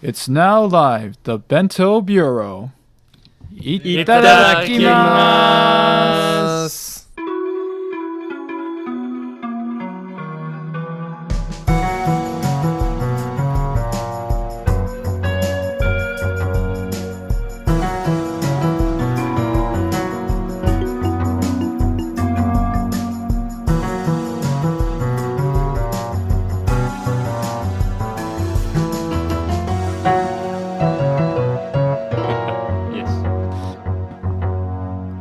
It's now live, the Bento Bureau. Itadakimasu!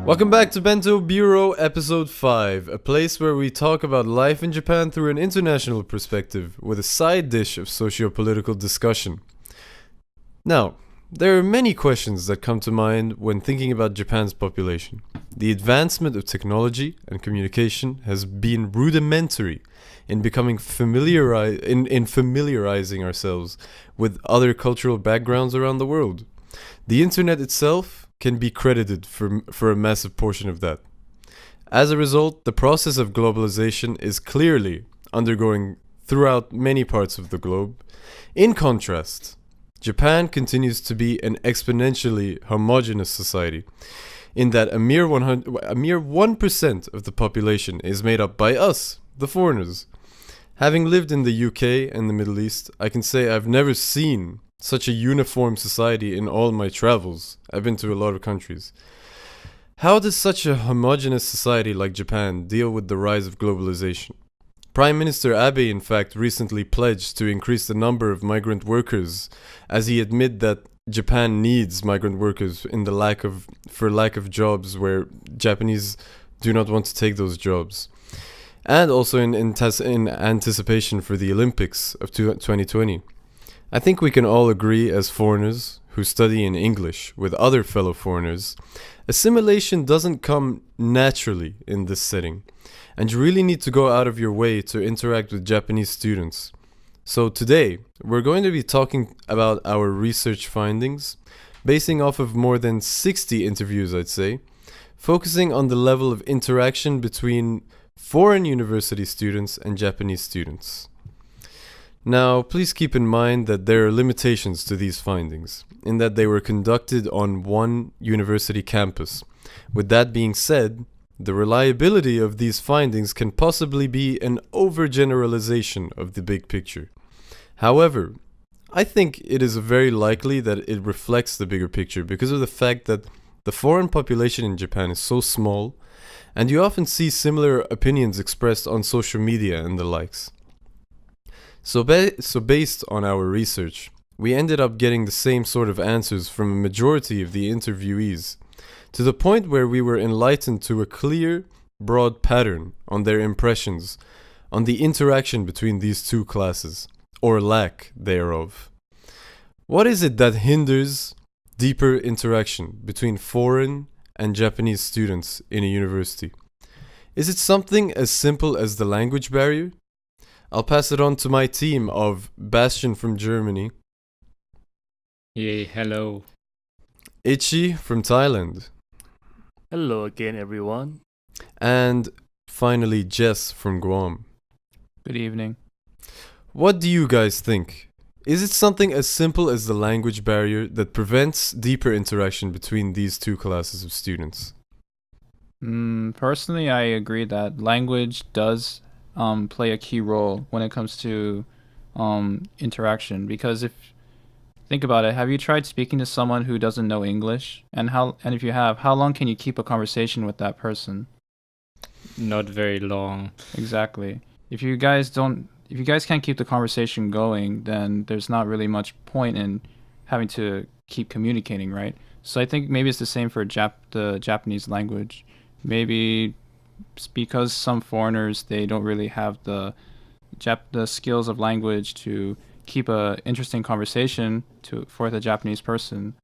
Welcome back to Bento Bureau Episode 5, a place where we talk about life in Japan through an international perspective, with a side dish of socio-political discussion. Now, there are many questions that come to mind when thinking about Japan's population. The advancement of technology and communication has been rudimentary in becoming familiarizing ourselves with other cultural backgrounds around the world. The internet itself can be credited for a massive portion of that. As a result, the process of globalization is clearly undergoing throughout many parts of the globe. In contrast, Japan continues to be an exponentially homogeneous society, in that a mere 1% of the population is made up by us, the foreigners. Having lived in the UK and the Middle East, I can say I've never seen such a uniform society in all my travels. I've been to a lot of countries. How does such a homogeneous society like Japan deal with the rise of globalization? Prime Minister Abe, in fact, recently pledged to increase the number of migrant workers, as he admitted that Japan needs migrant workers for lack of jobs where Japanese do not want to take those jobs. And also in anticipation for the Olympics of 2020. I think we can all agree, as foreigners who study in English with other fellow foreigners, assimilation doesn't come naturally in this setting, and you really need to go out of your way to interact with Japanese students. So today, we're going to be talking about our research findings, basing off of more than 60 interviews, I'd say, focusing on the level of interaction between foreign university students and Japanese students. Now, please keep in mind that there are limitations to these findings, in that they were conducted on one university campus. With that being said, the reliability of these findings can possibly be an overgeneralization of the big picture. However, I think it is very likely that it reflects the bigger picture because of the fact that the foreign population in Japan is so small, and you often see similar opinions expressed on social media and the likes. So based on our research, we ended up getting the same sort of answers from a majority of the interviewees, to the point where we were enlightened to a clear, broad pattern on their impressions on the interaction between these two classes, or lack thereof. What is it that hinders deeper interaction between foreign and Japanese students in a university? Is it something as simple as the language barrier? I'll pass it on to my team of Bastion from Germany, Yay, hello. Ichi from Thailand, Hello again, everyone. and finally Jess from Guam. Good evening. What do you guys think? Is it something as simple as the language barrier that prevents deeper interaction between these two classes of students? Personally, I agree that language does play a key role when it comes to interaction, because think about it, have you tried speaking to someone who doesn't know English? And if you have, how long can you keep a conversation with that person? Not very long. Exactly. If you guys can't keep the conversation going, then there's not really much point in having to keep communicating, right? So I think maybe it's the same for the Japanese language. Maybe it's because some foreigners, they don't really have the skills of language to keep a interesting conversation for the Japanese person.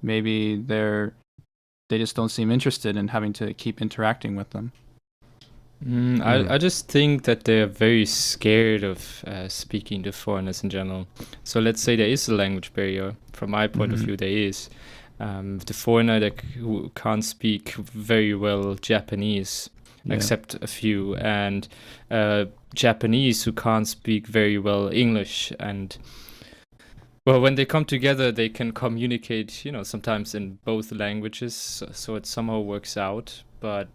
Maybe they just don't seem interested in having to keep interacting with them. I just think that they're very scared of speaking to foreigners in general. So let's say there is a language barrier. From my point of view, there is. The foreigner who can't speak very well Japanese, except a few, and Japanese who can't speak very well English, and Well, when they come together, they can communicate, sometimes in both languages, so it somehow works out. But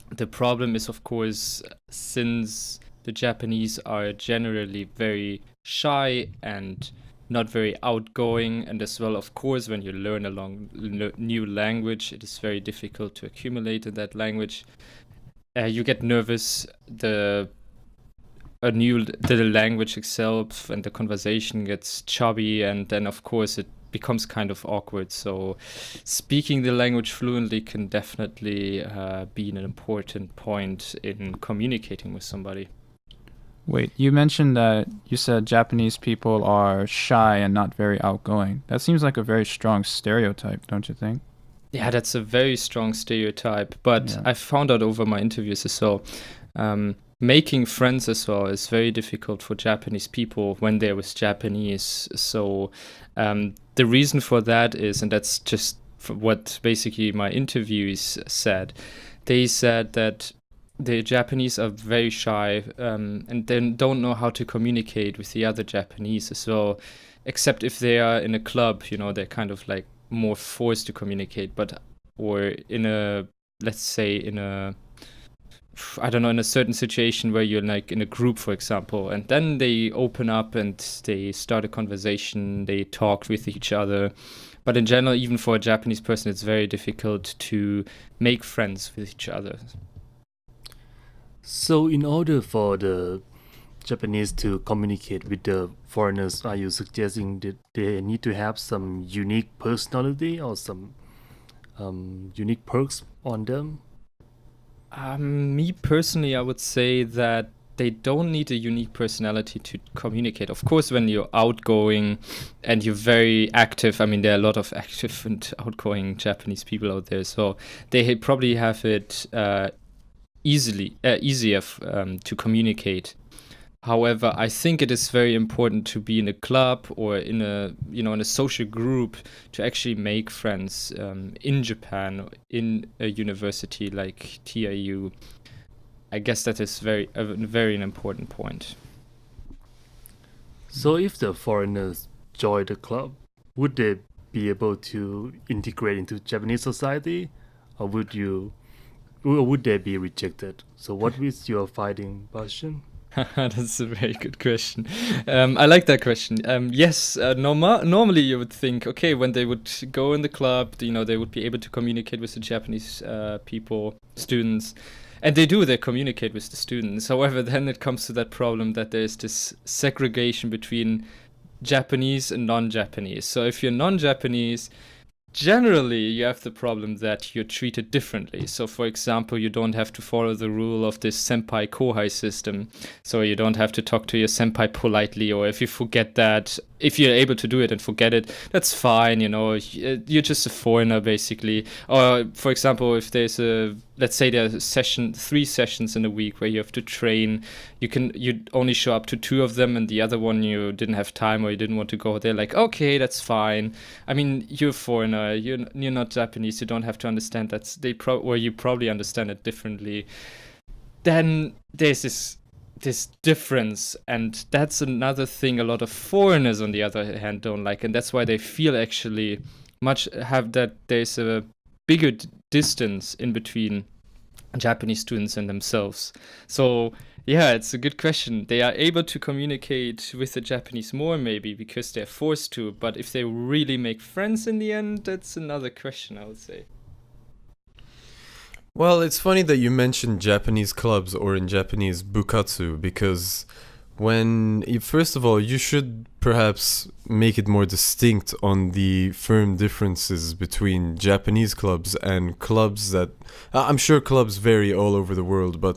the problem is, of course, since the Japanese are generally very shy and not very outgoing, and as well, of course, when you learn a new language, it is very difficult to accumulate in that language. You get nervous. The language itself and the conversation gets chubby, and then of course it becomes kind of awkward. So speaking the language fluently can definitely be an important point in communicating with somebody. Wait, you mentioned that you said Japanese people are shy and not very outgoing. That seems like a very strong stereotype, don't you think? Yeah, that's a very strong stereotype, but Yeah. I found out over my interviews as well. Making friends as well is very difficult for Japanese people when they're with Japanese. So the reason for that is, and that's just what basically my interviewees said, they said that the Japanese are very shy and then don't know how to communicate with the other Japanese as well, except if they are in a club, they're kind of like more forced to communicate, or in a, let's say in a, I don't know, in a certain situation where you're like in a group, for example, and then they open up and they start a conversation, they talk with each other. But in general, even for a Japanese person, it's very difficult to make friends with each other. So, in order for the Japanese to communicate with the foreigners, are you suggesting that they need to have some unique personality or some unique perks on them? Me personally, I would say that they don't need a unique personality to communicate. Of course, when you're outgoing and you're very active, I mean, there are a lot of active and outgoing Japanese people out there, so they probably have it easier to communicate. However, I think it is very important to be in a club or in a social group to actually make friends in Japan, in a university like TIU. I guess that is very an important point. So, if the foreigners join the club, would they be able to integrate into Japanese society, or would they be rejected? So, what is your finding, Bastion? That's a very good question. I like that question. Yes, normally you would think, okay, when they would go in the club, they would be able to communicate with the Japanese students. And they do, they communicate with the students. However, then it comes to that problem that there's this segregation between Japanese and non-Japanese. So if you're non-Japanese, generally you have the problem that you're treated differently. So for example, you don't have to follow the rule of this senpai kohai system, so you don't have to talk to your senpai politely, or if you forget that, if you're able to do it and forget it, that's fine, you're just a foreigner basically. Or for example, if there's let's say there's 3 sessions in a week where you have to train, you only show up to 2 of them, and the other one you didn't have time or you didn't want to go. They're like, okay, that's fine. I mean, you're a foreigner, you're not Japanese, you don't have to understand that. Or you probably understand it differently. Then there's this difference, and that's another thing a lot of foreigners on the other hand don't like, and that's why they feel actually that there's a bigger distance in between Japanese students and themselves. So yeah, it's a good question. They are able to communicate with the Japanese more, maybe because they're forced to, but if they really make friends in the end, that's another question, I would say. Well, it's funny that you mentioned Japanese clubs, or in Japanese bukatsu, because first of all, you should perhaps make it more distinct on the firm differences between Japanese clubs and clubs that, I'm sure clubs vary all over the world, but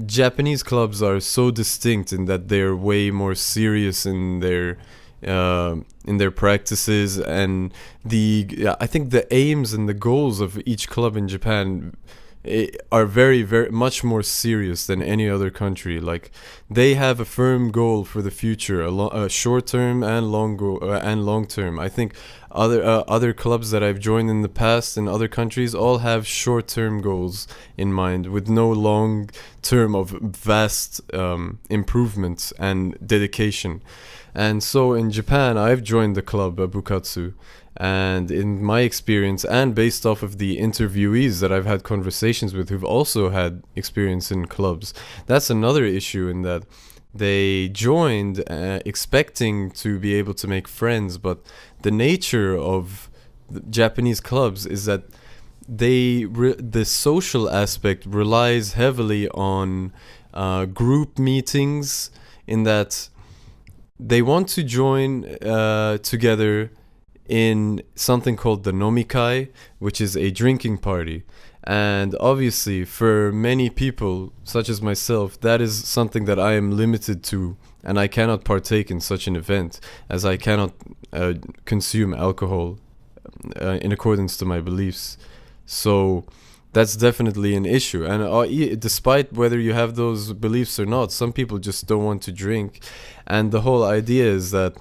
Japanese clubs are so distinct in that they're way more serious in their practices, and I think the aims and the goals of each club in Japan are very, very much more serious than any other country. Like, they have a firm goal for the future, a short term and long term. I think other clubs that I've joined in the past in other countries all have short term goals in mind, with no long term of vast improvements and dedication. And so in Japan, I've joined the club Bukatsu, and in my experience, and based off of the interviewees that I've had conversations with who've also had experience in clubs, that's another issue, in that they joined expecting to be able to make friends, but the nature of the Japanese clubs is that the social aspect relies heavily on group meetings, in that they want to join together in something called the nomikai, which is a drinking party. And obviously, for many people, such as myself, that is something that I am limited to, and I cannot partake in such an event, as I cannot consume alcohol in accordance to my beliefs. So that's definitely an issue. And despite whether you have those beliefs or not, some people just don't want to drink. And the whole idea is that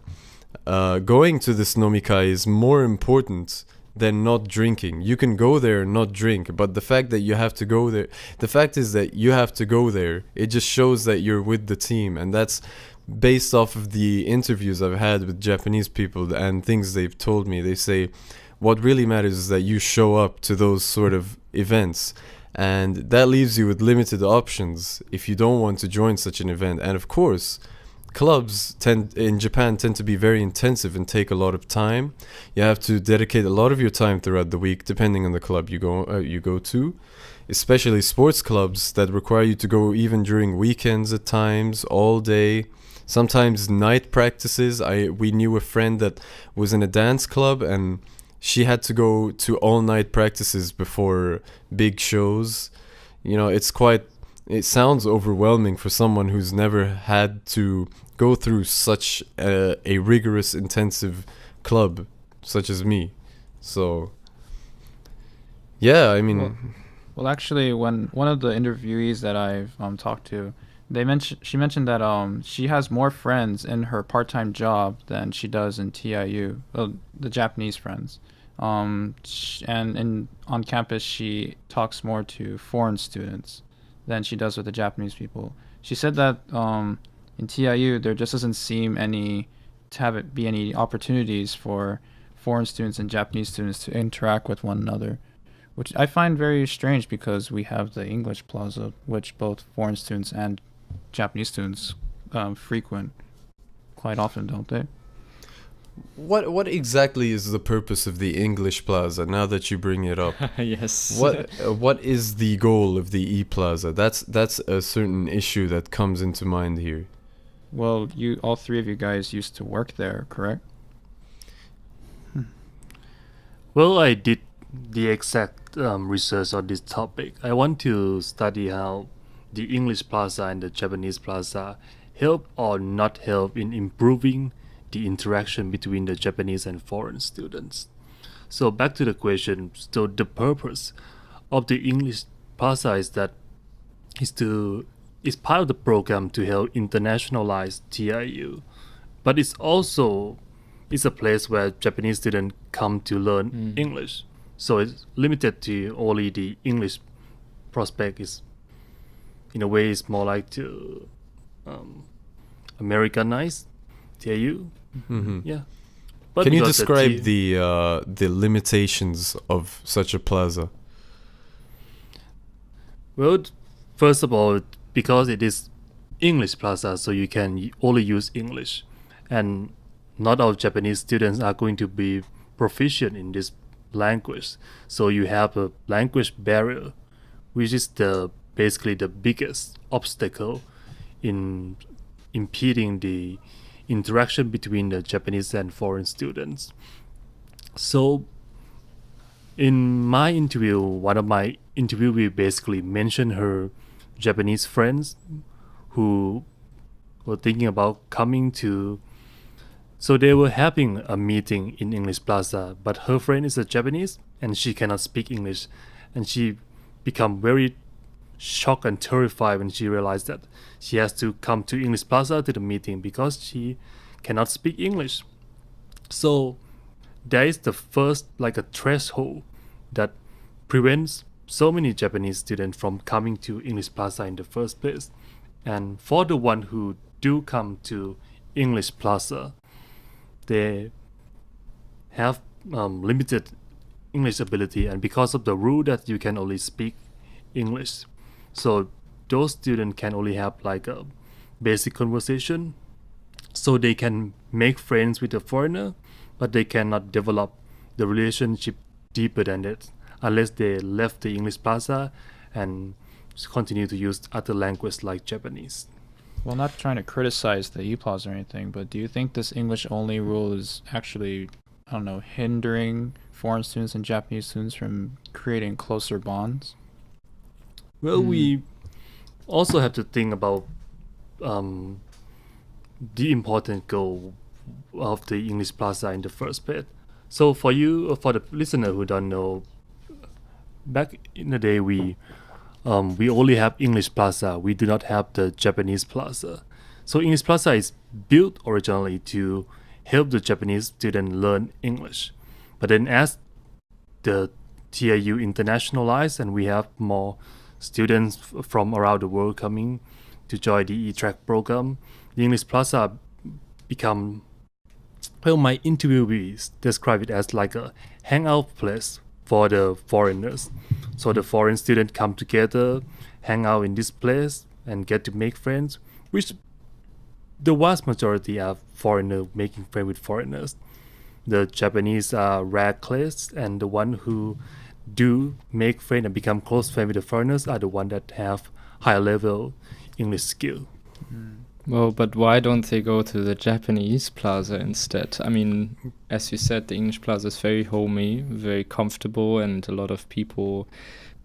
going to this nomikai is more important than not drinking. You can go there and not drink, but the fact that you have to go there, the fact is that you have to go there, it just shows that you're with the team. And that's based off of the interviews I've had with Japanese people and things they've told me. They say what really matters is that you show up to those sort of events, and that leaves you with limited options if you don't want to join such an event. And of course, clubs in Japan tend to be very intensive and take a lot of time. You have to dedicate a lot of your time throughout the week, depending on the club you go to. Especially sports clubs that require you to go even during weekends at times, all day. Sometimes night practices. We knew a friend that was in a dance club, and she had to go to all night practices before big shows. It sounds overwhelming for someone who's never had to go through such a rigorous, intensive club, such as me. So, yeah, I mean... Well, actually, when one of the interviewees that I've talked to, she mentioned that she has more friends in her part-time job than she does in TIU, the Japanese friends. On campus, she talks more to foreign students than she does with the Japanese people. She said that in TIU there just doesn't seem to be any opportunities for foreign students and Japanese students to interact with one another, which I find very strange, because we have the English Plaza, which both foreign students and Japanese students frequent quite often, don't they? What exactly is the purpose of the English Plaza, now that you bring it up? Yes. What is the goal of the E-Plaza? That's a certain issue that comes into mind here. Well, all three of you guys used to work there, correct? Well, I did the exact research on this topic. I want to study how the English Plaza and the Japanese Plaza help or not help in improving the interaction between the Japanese and foreign students. So back to the question. So the purpose of the English Plaza is part of the program to help internationalize TIU, but it's a place where Japanese students come to learn English. So it's limited to only the English prospect. Is in a way it's more like to Americanize TIU. Mm-hmm. Yeah. But can you describe the limitations of such a plaza? Well, first of all, because it is English Plaza, so you can only use English, and not all Japanese students are going to be proficient in this language. So you have a language barrier, which is basically the biggest obstacle in impeding the interaction between the Japanese and foreign students. So in my interview, one of my interviewees basically mentioned her Japanese friends who were thinking about coming to. So they were having a meeting in English Plaza, but her friend is a Japanese and she cannot speak English, and she become very shocked and terrified when she realized that she has to come to English Plaza to the meeting because she cannot speak English. So there is the first like a threshold that prevents so many Japanese students from coming to English Plaza in the first place. And for the one who do come to English Plaza, they have limited English ability, and because of the rule that you can only speak English, so those students can only have like a basic conversation, so they can make friends with a foreigner, but they cannot develop the relationship deeper than that unless they left the English Plaza and continue to use other language like Japanese. Well, not trying to criticize the E-Plaza or anything, but do you think this English-only rule is actually, I don't know, hindering foreign students and Japanese students from creating closer bonds? Well, we also have to think about the important goal of the English Plaza in the first place. So for you, for the listener who don't know, back in the day we only have English Plaza. We do not have the Japanese Plaza. So English Plaza is built originally to help the Japanese student learn English. But then as the TAU internationalized and we have more students from around the world coming to join the E-Track program, the English Plaza become, well, my interviewees describe it as like a hangout place for the foreigners. So the foreign students come together, hang out in this place, and get to make friends, which the vast majority are foreigners making friends with foreigners. The Japanese are rare case, and the one who do make friends and become close friends with the foreigners are the one that have higher level English skill. Well, but why don't they go to the Japanese Plaza instead? I mean, as you said, the English Plaza is very homey, very comfortable, and a lot of people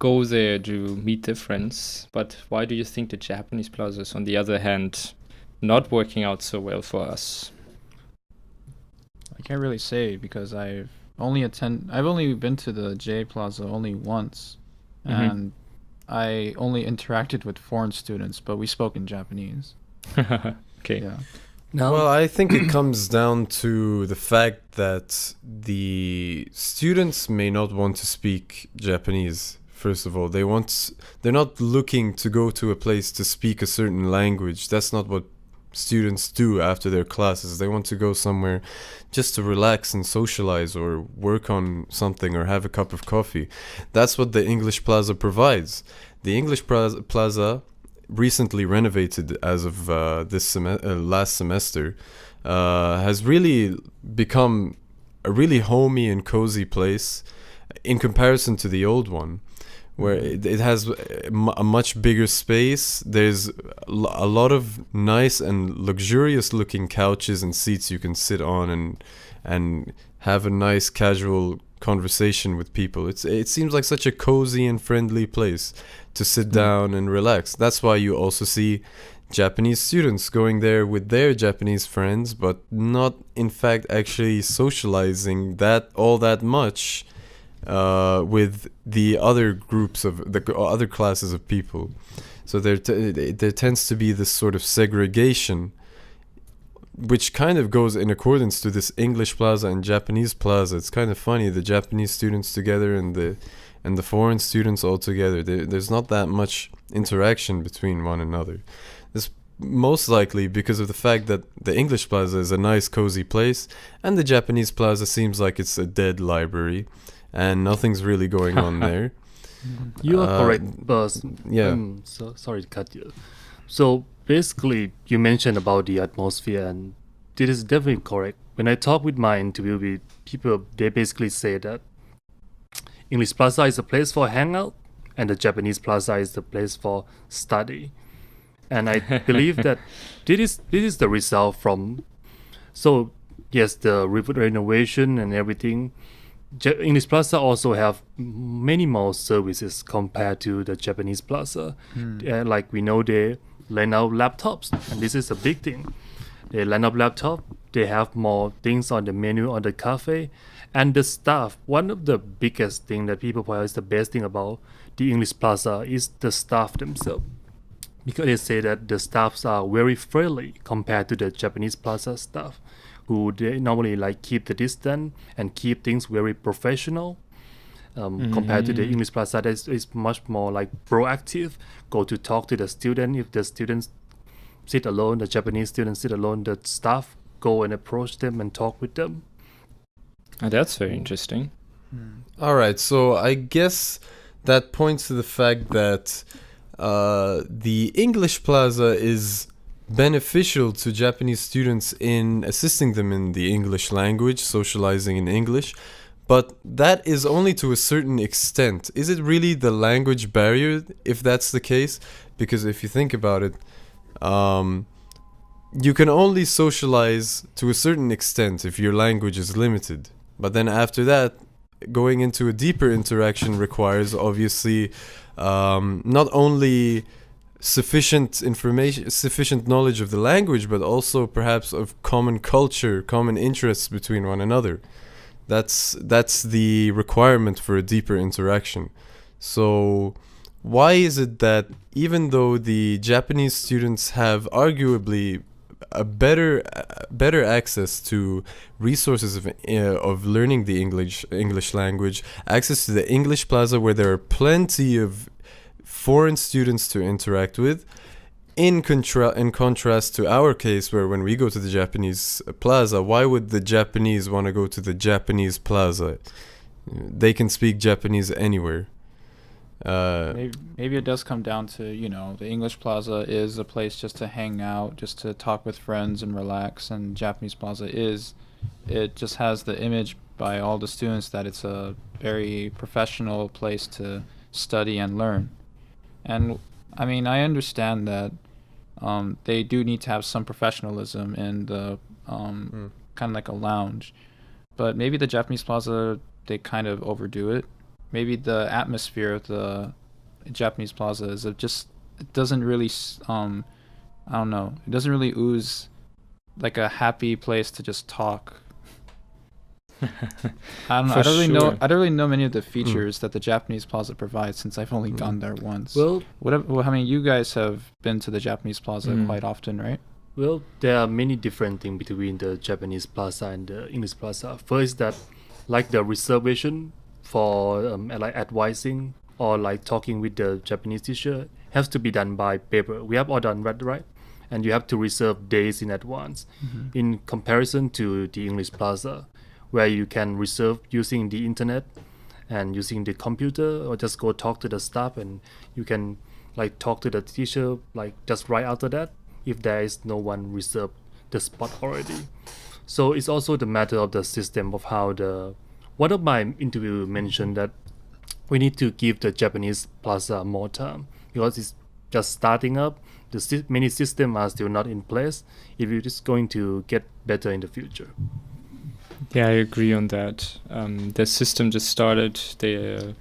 go there to meet their friends. But why do you think the Japanese Plaza is, on the other hand, not working out so well for us? I can't really say because I've only been to the J Plaza only once, and I only interacted with foreign students, but we spoke in Japanese. Okay. Yeah. Well, I think it comes down to the fact that the students may not want to speak Japanese. First of all, they're not looking to go to a place to speak a certain language. That's not what students do after their classes. They want to go somewhere just to relax and socialize or work on something or have a cup of coffee. That's what the English Plaza provides. The English Plaza, recently renovated as of last semester, has really become a really homey and cozy place in comparison to the old one, where it has a much bigger space. There's a lot of nice and luxurious looking couches and seats you can sit on and have a nice casual conversation with people. It seems like such a cozy and friendly place to sit down and relax. That's why you also see Japanese students going there with their Japanese friends, but not in fact actually socializing all that much with the other groups of the other classes of people. So there tends to be this sort of segregation, which kind of goes in accordance to this English Plaza and Japanese Plaza. It's kind of funny, the Japanese students together and the foreign students all together. There's not that much interaction between one another. This most likely because of the fact that the English Plaza is a nice cozy place and the Japanese Plaza seems like it's a dead library and nothing's really going on there. You are correct, boss. Yeah. So sorry to cut you. So basically, you mentioned about the atmosphere, and this is definitely correct. When I talk with my interview with people, they basically say that English Plaza is a place for hangout, and the Japanese Plaza is the place for study. And I believe that this is the result from. So yes, the renovation and everything. English Plaza also have many more services compared to the Japanese Plaza. Like we know they lend out laptops, and this is a big thing. they line up laptop, they have more things on the menu on the cafe, and the staff. One of the biggest thing that people point out is the best thing about the English Plaza is the staff themselves, because they say that the staffs are very friendly compared to the Japanese Plaza staff, who they normally like keep the distance and keep things very professional. Compared to the English Plaza, that is much more like proactive. Go to talk to the student. If the students sit alone, the Japanese students sit alone, the staff go and approach them and talk with them. That's very interesting. All right, so I guess that points to the fact that the English Plaza is beneficial to Japanese students in assisting them in the English language, socializing in English, but that is only to a certain extent. Is it really the language barrier if that's the case? Because if you think about it, you can only socialize to a certain extent if your language is limited. But then after that, going into a deeper interaction requires obviously not only sufficient information, sufficient knowledge of the language, but also perhaps of common culture, common interests between one another. That's the requirement for a deeper interaction. So why is it that even though the Japanese students have arguably a better access to resources of learning the English language, access to the English Plaza where there are plenty of foreign students to interact with, in contrast to our case where when we go to the Japanese Plaza, why would the Japanese want to go to the Japanese Plaza? They can speak Japanese anywhere. Maybe it does come down to, the English Plaza is a place just to hang out, just to talk with friends and relax, and Japanese Plaza it just has the image by all the students that it's a very professional place to study and learn. And I mean, I understand that they do need to have some professionalism in the kind of like a lounge, but maybe the Japanese Plaza, they kind of overdo it. Maybe the atmosphere of the Japanese Plaza is it doesn't really, I don't know, it doesn't really ooze like a happy place to just talk. I don't know. I don't really know many of the features that the Japanese Plaza provides since I've only gone there once. Well, I mean, you guys have been to the Japanese Plaza quite often, right? Well, there are many different things between the Japanese Plaza and the English Plaza. First, that like the reservation for like advising or like talking with the Japanese teacher has to be done by paper. We have all done that, right? And you have to reserve days in advance. In comparison to the English Plaza, where you can reserve using the internet and using the computer, or just go talk to the staff and you can like talk to the teacher like just right after that if there is no one reserved the spot already. So it's also the matter of the system of how one of my interview mentioned that we need to give the Japanese Plaza more time because it's just starting up. Many systems are still not in place. If it's just going to get better in the future. Yeah, I agree on that. The system just started. The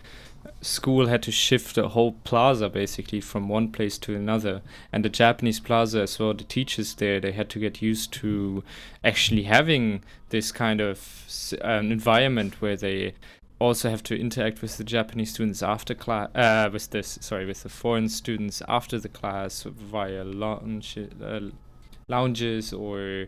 school had to shift the whole plaza basically from one place to another. And the Japanese Plaza as well, the teachers there, they had to get used to actually having this kind of environment where they also have to interact with the Japanese students after class, with the foreign students after the class via lounges or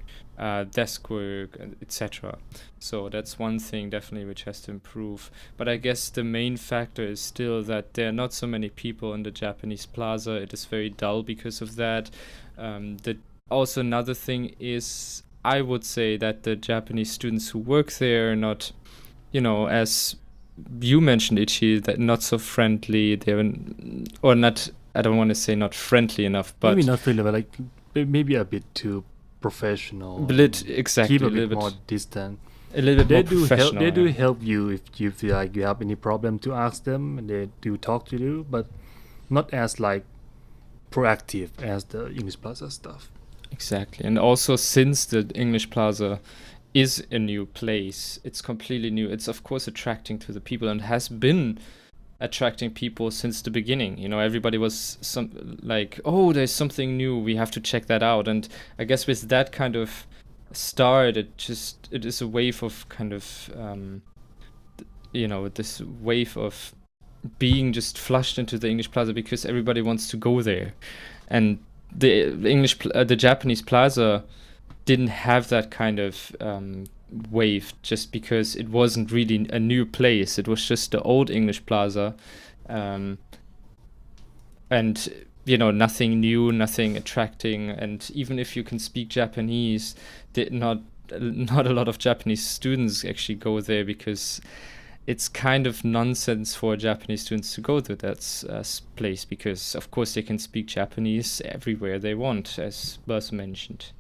desk work, etc. So that's one thing definitely which has to improve. But I guess the main factor is still that there are not so many people in the Japanese Plaza. It is very dull because of that. Also another thing is, I would say that the Japanese students who work there are not, as you mentioned, Ichi, that not so friendly. Or not, I don't want to say not friendly enough, but maybe not friendly, but like maybe a bit too professional. Exactly. Keep a bit more distant. A little bit more professional. They do help you if you feel like you have any problem to ask them, and they do talk to you, but not as like proactive as the English Plaza stuff. Exactly. And also, since the English Plaza is a new place, it's completely new. It's of course attracting to the people and has been attracting people since the beginning. Everybody was oh, there's something new, we have to check that out. And I guess with that kind of start, it is a wave of kind of this wave of being just flushed into the English Plaza because everybody wants to go there. And the Japanese Plaza didn't have that kind of wave, just because it wasn't really a new place. It was just the old English Plaza, and nothing new, nothing attracting. And even if you can speak Japanese, not a lot of Japanese students actually go there, because it's kind of nonsense for Japanese students to go to that place, because of course they can speak Japanese everywhere they want, as Buzz mentioned.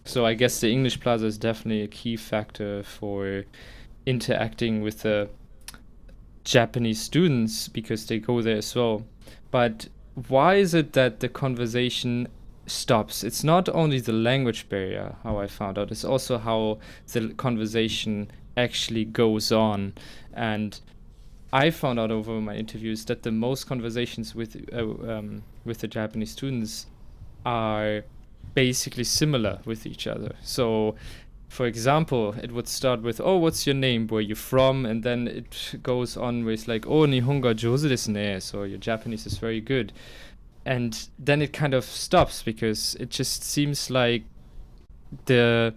So I guess the English Plaza is definitely a key factor for interacting with the Japanese students, because they go there as well. But why is it that the conversation stops? It's not only the language barrier, how I found out, it's also how the conversation actually goes on. And I found out over my interviews that the most conversations with the Japanese students are basically similar with each other. So, for example, it would start with, "Oh, what's your name? Where are you from?" And then it goes on with like, "Oh, Nihon ga jouzu desu ne." So your Japanese is very good. And then it kind of stops, because it just seems like the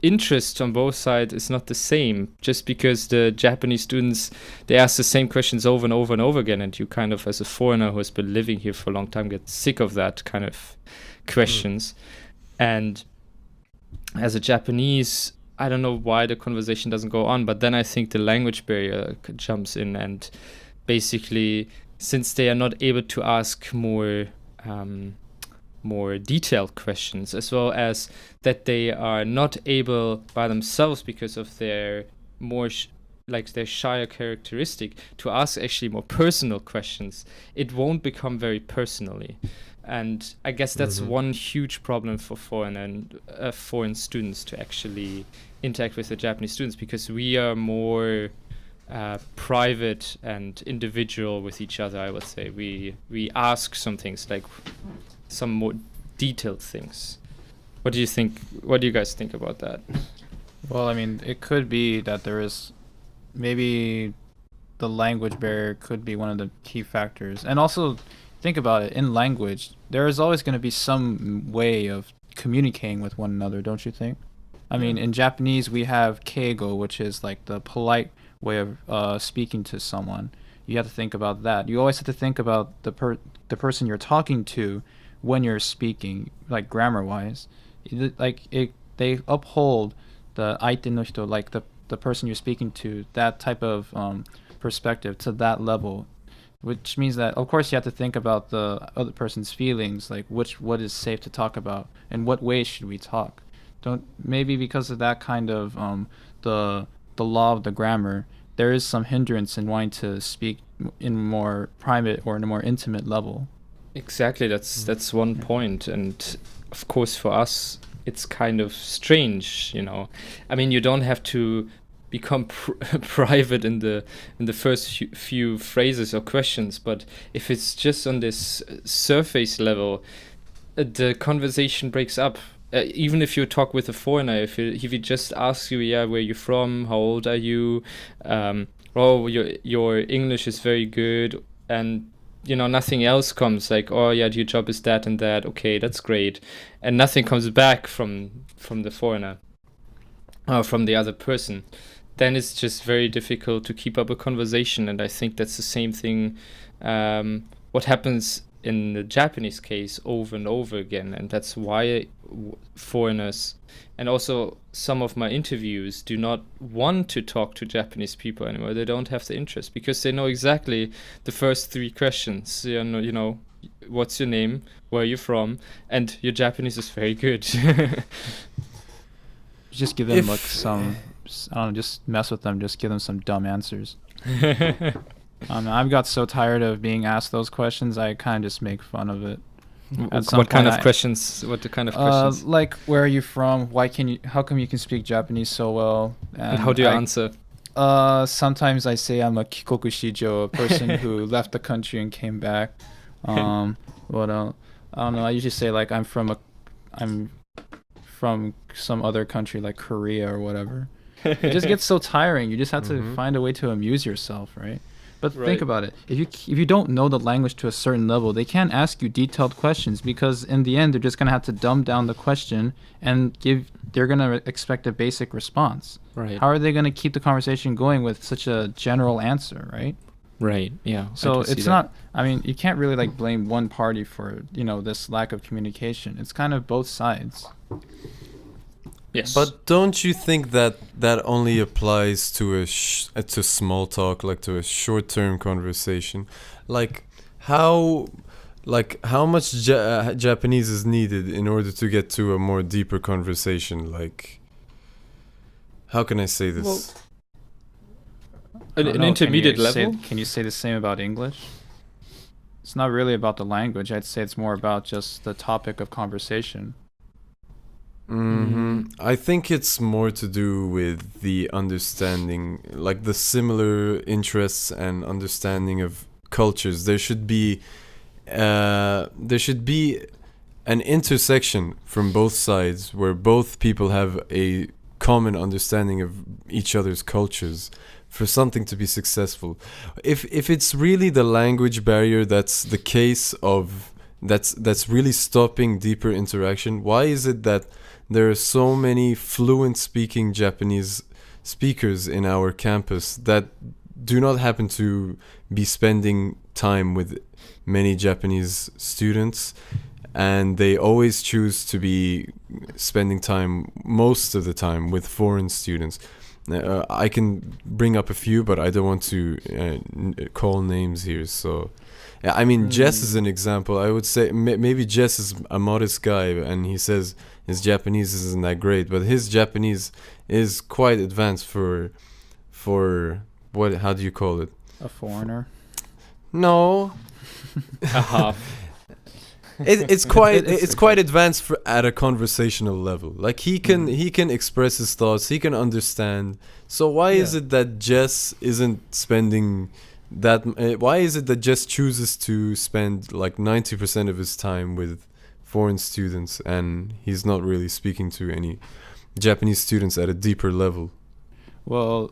interest on both sides is not the same, just because the Japanese students, they ask the same questions over and over and over again, and you kind of, as a foreigner who has been living here for a long time, get sick of that kind of questions. And as a Japanese, I don't know why the conversation doesn't go on, but then I think the language barrier jumps in, and basically, since they are not able to ask more detailed questions, as well as that they are not able by themselves, because of their more their shyer characteristic, to ask actually more personal questions, it won't become very personally. And I guess that's one huge problem for foreign students to actually interact with the Japanese students, because we are more private and individual with each other, I would say. We ask some things, like some more detailed things. What do you think? What do you guys think about that? Well, I mean, it could be that there is maybe the language barrier could be one of the key factors. And also, think about it, in language, there is always going to be some way of communicating with one another, don't you think? I mean, in Japanese, we have keigo, which is like the polite way of speaking to someone. You have to think about that. You always have to think about the person you're talking to when you're speaking, like grammar-wise. They uphold the aite no hito, like the person you're speaking to, that type of perspective to that level, which means that, of course, you have to think about the other person's feelings, like what is safe to talk about and what ways should we talk. Maybe because of that kind of the law of the grammar, there is some hindrance in wanting to speak in more private or in a more intimate level. Exactly, that's one point. And of course, for us, it's kind of strange, I mean, you don't have to become private in the first few phrases or questions, but if it's just on this surface level, the conversation breaks up. Even if you talk with a foreigner, if he just asks you, "Yeah, where are you from? How old are you? Oh, your English is very good," and nothing else comes, like, "Oh yeah, your job is that and that. Okay, that's great," and nothing comes back from the foreigner or from the other person, then it's just very difficult to keep up a conversation. And I think that's the same thing. What happens in the Japanese case over and over again, and that's why foreigners, and also some of my interviews, do not want to talk to Japanese people anymore. They don't have the interest, because they know exactly the first three questions. What's your name, where are you from, and your Japanese is very good. Just give them I don't know, just mess with them, just give them some dumb answers. I've got so tired of being asked those questions, I kind of just make fun of it. What kind of questions? Like, where are you from? How come you can speak Japanese so well? And how do you answer? Sometimes I say I'm a kikoku shijo, a person who left the country and came back. What else? I don't know. I usually say like I'm from some other country like Korea or whatever. It just gets so tiring. You just have to find a way to amuse yourself, right? But think about it. If you don't know the language to a certain level, they can't ask you detailed questions because in the end they're just gonna have to dumb down the question and they're gonna expect a basic response. Right. How are they gonna keep the conversation going with such a general answer, right? Right. Yeah. So it's not. I mean, you can't really like blame one party for this lack of communication. It's kind of both sides. Yes. But don't you think that only applies to to small talk, like to a short-term conversation? Like how much Japanese is needed in order to get to a more deeper conversation? Like, how can I say this? Well, I don't an know, intermediate level? Can you say the same about English? It's not really about the language. I'd say it's more about just the topic of conversation. I think it's more to do with the understanding, like the similar interests and understanding of cultures. There should be an intersection from both sides where both people have a common understanding of each other's cultures for something to be successful. If it's really the language barrier that's the case of that's really stopping deeper interaction, why is it that there are so many fluent speaking Japanese speakers in our campus that do not happen to be spending time with many Japanese students, and they always choose to be spending time most of the time with foreign students? I can bring up a few, but I don't want to call names here. So, I mean, Jess is an example. I would say maybe Jess is a modest guy, and he says his Japanese isn't that great, but his Japanese is quite advanced for what? How do you call it? A foreigner? No. It's quite advanced at a conversational level. Like he can express his thoughts, he can understand. So why is it that Jess isn't spending that? Why is it that Jess chooses to spend like 90% of his time with foreign students, and he's not really speaking to any Japanese students at a deeper level? Well,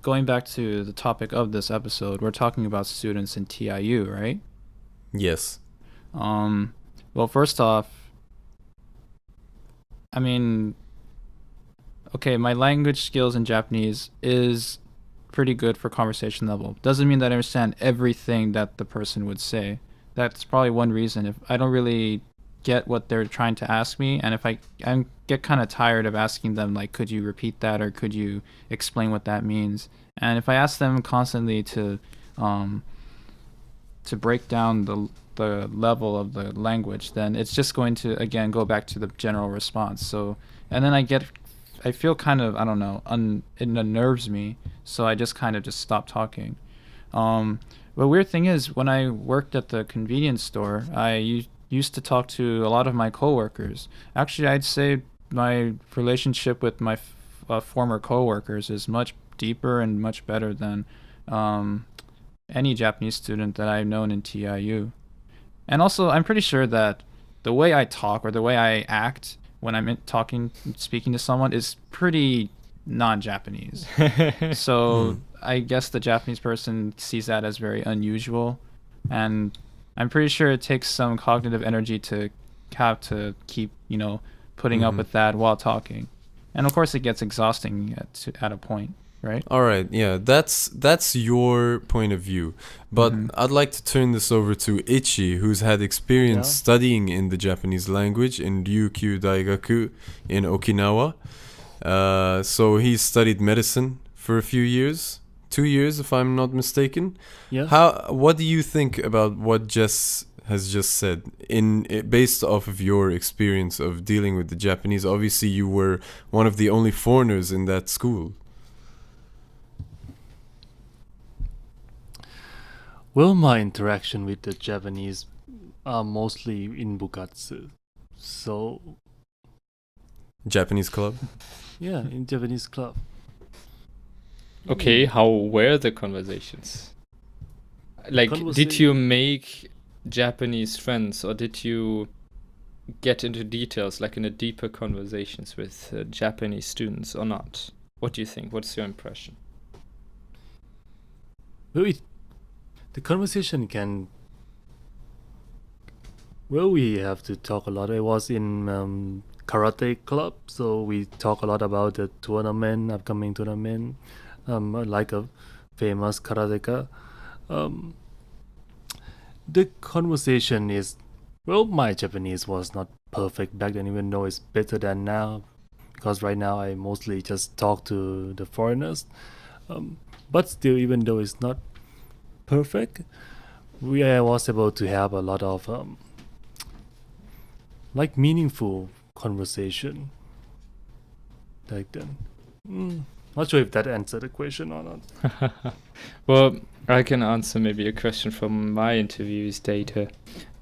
going back to the topic of this episode, we're talking about students in TIU, right? Yes. Well, first off, I mean, okay, my language skills in Japanese is pretty good for conversation level. Doesn't mean that I understand everything that the person would say. That's probably one reason. If I don't really get what they're trying to ask me, and if I get kind of tired of asking them, like, could you repeat that, or could you explain what that means? And if I ask them constantly to break down the level of the language, then it's just going to again go back to the general response. So, and then I feel kind of, I don't know, it unnerves me, so I just kind of just stop talking. The weird thing is, when I worked at the convenience store, I used to talk to a lot of my coworkers. Actually, I'd say my relationship with my former coworkers is much deeper and much better than any Japanese student that I've known in TIU. And also, I'm pretty sure that the way I talk or the way I act when I'm speaking to someone is pretty non-Japanese. So I guess the Japanese person sees that as very unusual. And I'm pretty sure it takes some cognitive energy to have to keep, putting up with that while talking. And of course, it gets exhausting at a point. Right. All right. Yeah, that's your point of view. But I'd like to turn this over to Ichi, who's had experience studying in the Japanese language in Ryukyu Daigaku in Okinawa. So he studied medicine for a few years, 2 years, if I'm not mistaken. Yeah. What do you think about what Jess has just said, based off of your experience of dealing with the Japanese? Obviously, you were one of the only foreigners in that school. Well, my interaction with the Japanese are mostly in bukatsu. So, Japanese club? yeah, in Japanese club. Okay, how were the conversations? Like, did you make Japanese friends, or did you get into details, like in a deeper conversations with Japanese students, or not? What do you think? What's your impression? Well, the conversation can. Well, we have to talk a lot. I was in karate club, so we talk a lot about the upcoming tournament, like a famous karateka. The conversation is, well, my Japanese was not perfect back then, even though it's better than now, because right now I mostly just talk to the foreigners. But still, even though it's not perfect, I was able to have a lot of like meaningful conversation back then. Not sure if that answered the question or not. Well, I can answer maybe a question from my interviews data.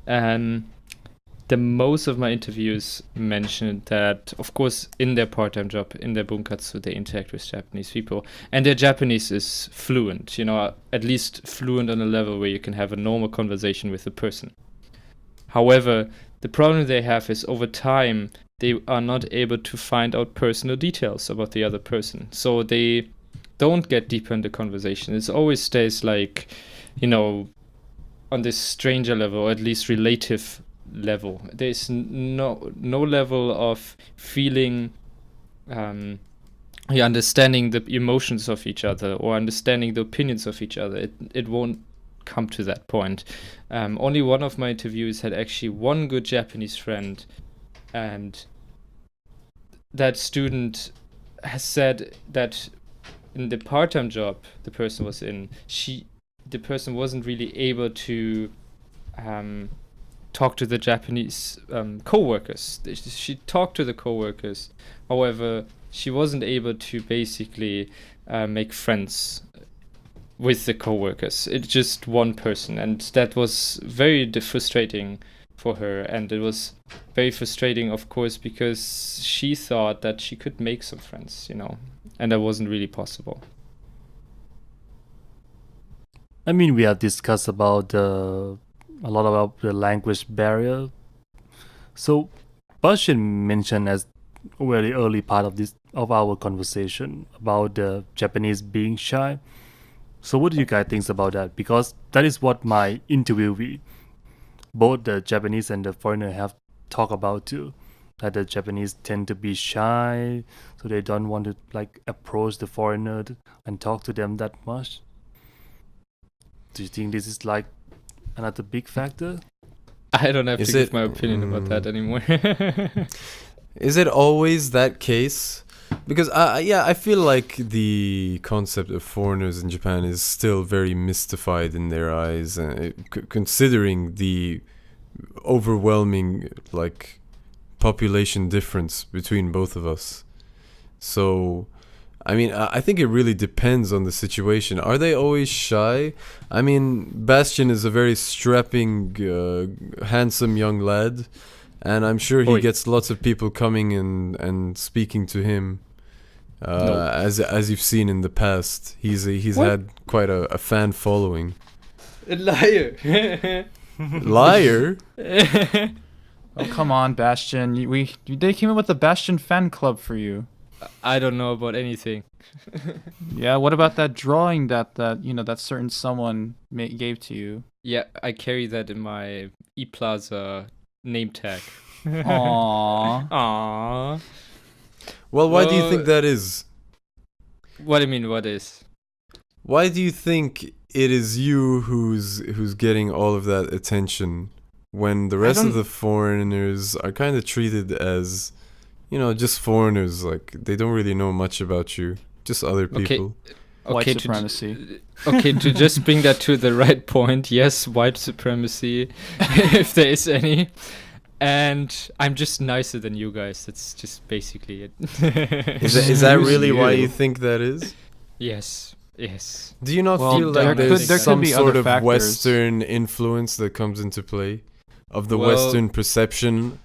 The most of my interviews mentioned that, of course, in their part-time job, in their bunkatsu, they interact with Japanese people, and their Japanese is fluent, at least fluent on a level where you can have a normal conversation with a person. However, the problem they have is over time, they are not able to find out personal details about the other person. So they don't get deeper in the conversation. It always stays like, on this stranger level, or at least relative level. There's no level of feeling, understanding the emotions of each other or understanding the opinions of each other. It won't come to that point. Only one of my interviews had actually one good Japanese friend, and that student has said that in the part-time job the person was in, the person wasn't really able to talk to the Japanese co-workers. She talked to the co-workers, however, she wasn't able to basically make friends with the co-workers. It's just one person, and that was very frustrating for her, and it was very frustrating, of course, because she thought that she could make some friends, and that wasn't really possible. I mean, we have discussed about a lot about the language barrier. So, Bastien mentioned as a very early part of our conversation about the Japanese being shy. So, what do you guys think about that? Because that is what my interviewee, both the Japanese and the foreigner, have talked about too. That the Japanese tend to be shy, so they don't want to approach the foreigner and talk to them that much. Do you think this is another big factor? I don't have to give my opinion about that anymore. Is it always that case? Because I feel like the concept of foreigners in Japan is still very mystified in their eyes, considering the overwhelming population difference between both of us. So, I mean, I think it really depends on the situation. Are they always shy? I mean, Bastien is a very strapping, handsome young lad, and I'm sure he gets lots of people coming and speaking to him. As you've seen in the past, he's had quite a fan following. Liar. Liar. Oh, come on, Bastion. They came up with the Bastion Fan Club for you. I don't know about anything. Yeah, what about that drawing that certain someone gave to you? Yeah, I carry that in my Plaza name tag. Aww. Aww. Well, why do you think that is? What do you mean, what is? Why do you think it is you who's getting all of that attention when the rest of the foreigners are kind of treated as, just foreigners? They don't really know much about you, just other people. White supremacy. To just bring that to the right point, yes, white supremacy, if there is any. And I'm just nicer than you guys. That's just basically it. Is that really why you think that is? Yes. Do you not feel like there's some sort of factors. Western influence that comes into play? Of the Western perception?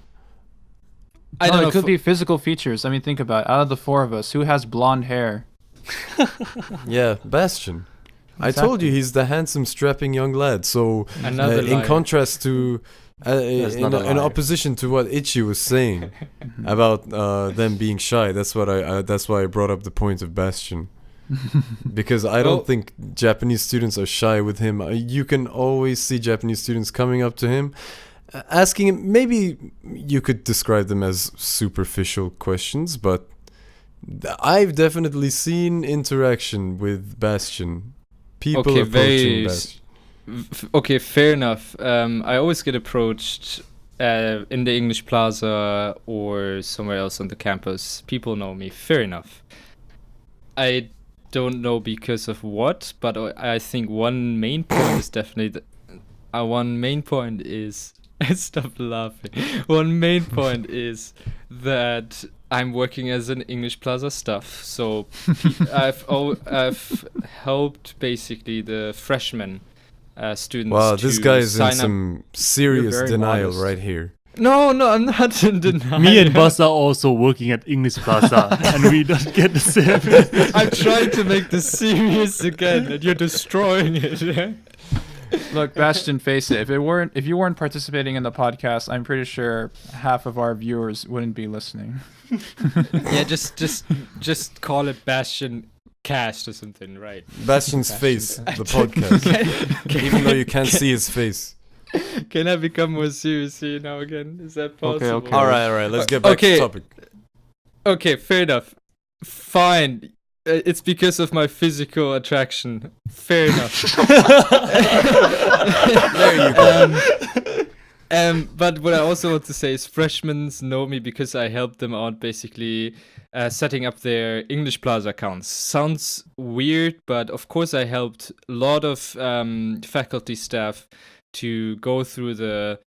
I don't know. It could be physical features. I mean, think about it. Out of the four of us, who has blonde hair? Yeah, Bastion. I told you he's the handsome, strapping young lad. So, Another in liar. contrast to, not a in liar. opposition to what Ichi was saying about them being shy, that's why I brought up the point of Bastion. Because I don't Well- think Japanese students are shy with him. You can always see Japanese students coming up to him, asking him. Maybe you could describe them as superficial questions, but I've definitely seen interaction with Bastion. People Okay, approaching Bastion. Okay, fair enough. I always get approached in the English Plaza or somewhere else on the campus. People know me. Fair enough. I don't know because of what, but I think one main point is definitely one main point is stop laughing. One main point is that I'm working as an English Plaza staff, so I've helped basically the freshmen students. Wow, this to guy is in sign up. some serious very denial modest. right here. No, I'm not in denial. Me and Buzz are also working at English Plaza, and we don't get the same. I'm trying to make this serious again, and you're destroying it. Look, Bastion, face it. If you weren't participating in the podcast, I'm pretty sure half of our viewers wouldn't be listening. Yeah, just call it Bastion Cast or something, right? Bastion's face, the podcast. Even though you can't see his face. Can I become more serious here now again? Is that possible? okay. All right. Let's get back to the topic. Okay, fair enough. Fine. It's because of my physical attraction. Fair enough. There you go. But what I also want to say is freshmen know me because I helped them out basically setting up their English Plaza accounts. Sounds weird, but of course I helped a lot of faculty staff to go through the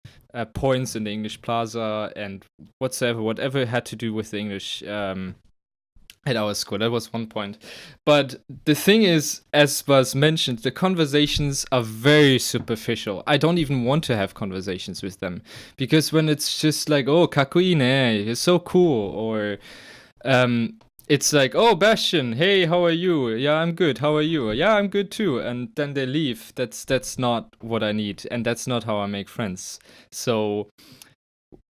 points in the English Plaza and whatever had to do with the English at our school. That was one point. But the thing is, as was mentioned, the conversations are very superficial. I don't even want to have conversations with them because when it's just like, oh, kakui ne, you're so cool, or it's like, oh, Bastion, hey, how are you? Yeah, I'm good. How are you? Yeah, I'm good too. And then they leave. That's not what I need, and that's not how I make friends. So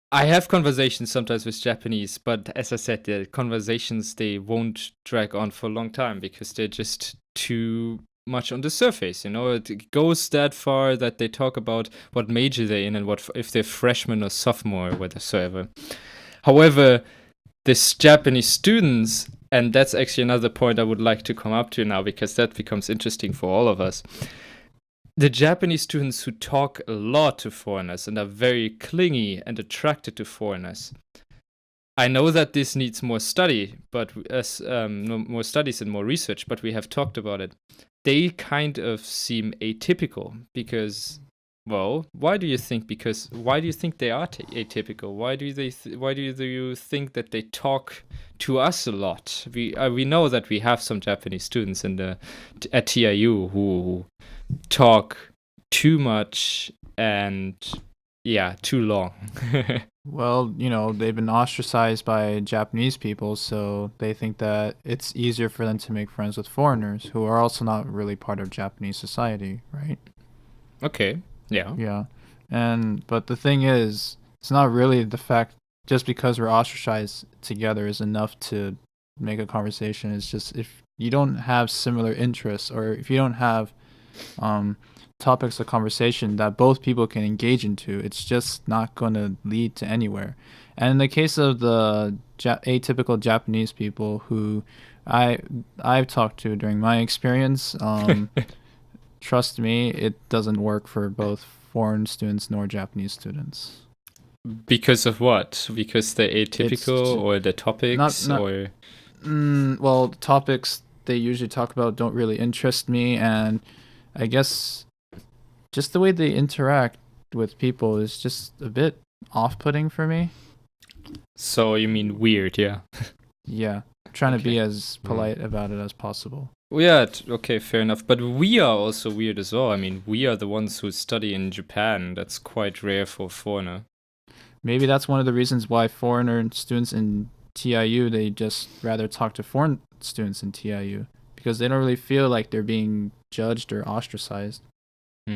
I have conversations sometimes with Japanese, but as I said, the conversations, they won't drag on for a long time because they're just too much on the surface. It goes that far that they talk about what major they're in and what if they're freshman or sophomore or whatsoever. However, this Japanese students, and that's actually another point I would like to come up to now because that becomes interesting for all of us. The Japanese students who talk a lot to foreigners and are very clingy and attracted to foreigners. I know that this needs more study, but more studies and more research, but we have talked about it. They kind of seem atypical because, well, why do you think they are atypical? Why do you think that they talk to us a lot? We know that we have some Japanese students at TIU who talk too much and too long. Well, they've been ostracized by Japanese people, so they think that it's easier for them to make friends with foreigners who are also not really part of Japanese society, right? Okay. Yeah. But the thing is, it's not really the fact just because we're ostracized together is enough to make a conversation. It's just if you don't have similar interests or if you don't have topics of conversation that both people can engage into, it's just not going to lead to anywhere. And in the case of the atypical Japanese people who I've talked to during my experience, trust me, it doesn't work for both foreign students nor Japanese students. Because of what? Because they're atypical or the topics or? Well, topics they usually talk about don't really interest me, and I guess just the way they interact with people is just a bit off-putting for me. So you mean weird, yeah? Yeah, trying to be as polite about it as possible. Well, yeah, okay, fair enough. But we are also weird as well. I mean, we are the ones who study in Japan. That's quite rare for a foreigner. Maybe that's one of the reasons why foreigner students in TIU, they just rather talk to foreign students in TIU. because they don't really feel like they're being judged or ostracized.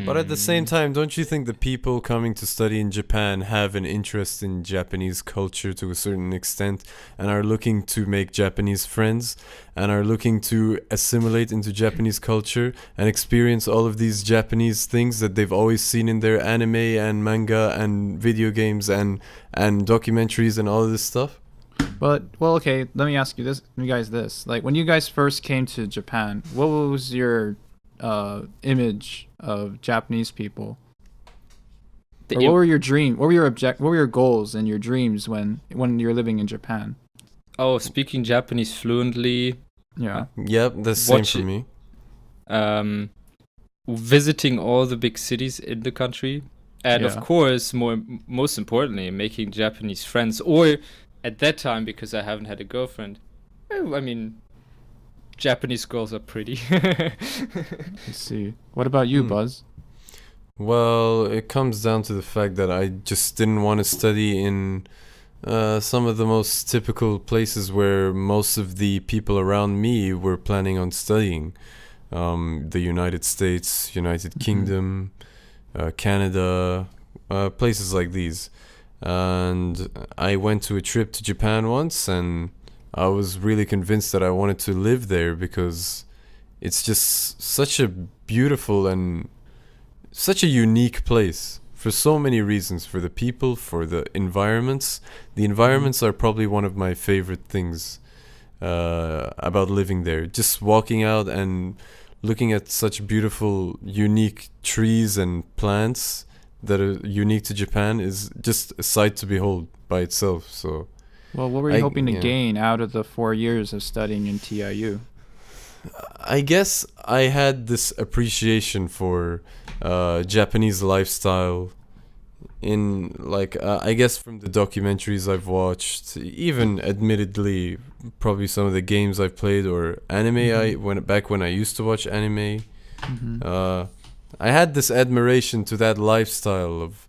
But at the same time, don't you think the people coming to study in Japan have an interest in Japanese culture to a certain extent and are looking to make Japanese friends and are looking to assimilate into Japanese culture and experience all of these Japanese things that they've always seen in their anime and manga and video games and documentaries and all of this stuff? But, well, okay, let me ask you guys this. Like, when you guys first came to Japan, what was your image of Japanese people? Or what were your dreams? What were your goals and your dreams when you were living in Japan? Oh, speaking Japanese fluently. Yeah. Yep, that's the same for me. Visiting all the big cities in the country, and of course, most importantly, making Japanese friends. Or at that time, because I haven't had a girlfriend, I mean, Japanese girls are pretty. Let's see. What about you, Buzz? Well, it comes down to the fact that I just didn't want to study in some of the most typical places where most of the people around me were planning on studying. The United States, United Kingdom, Canada, places like these. And I went to a trip to Japan once, and I was really convinced that I wanted to live there because it's just such a beautiful and such a unique place for so many reasons. For the people, for the environments. The environments are probably one of my favorite things about living there. Just walking out and looking at such beautiful, unique trees and plants that are unique to Japan is just a sight to behold by itself. So, well, what were you hoping to gain out of the 4 years of studying in TIU? I guess I had this appreciation for Japanese lifestyle in, like, I guess from the documentaries I've watched, even admittedly probably some of the games I've played or anime. When I used to watch anime, I had this admiration to that lifestyle of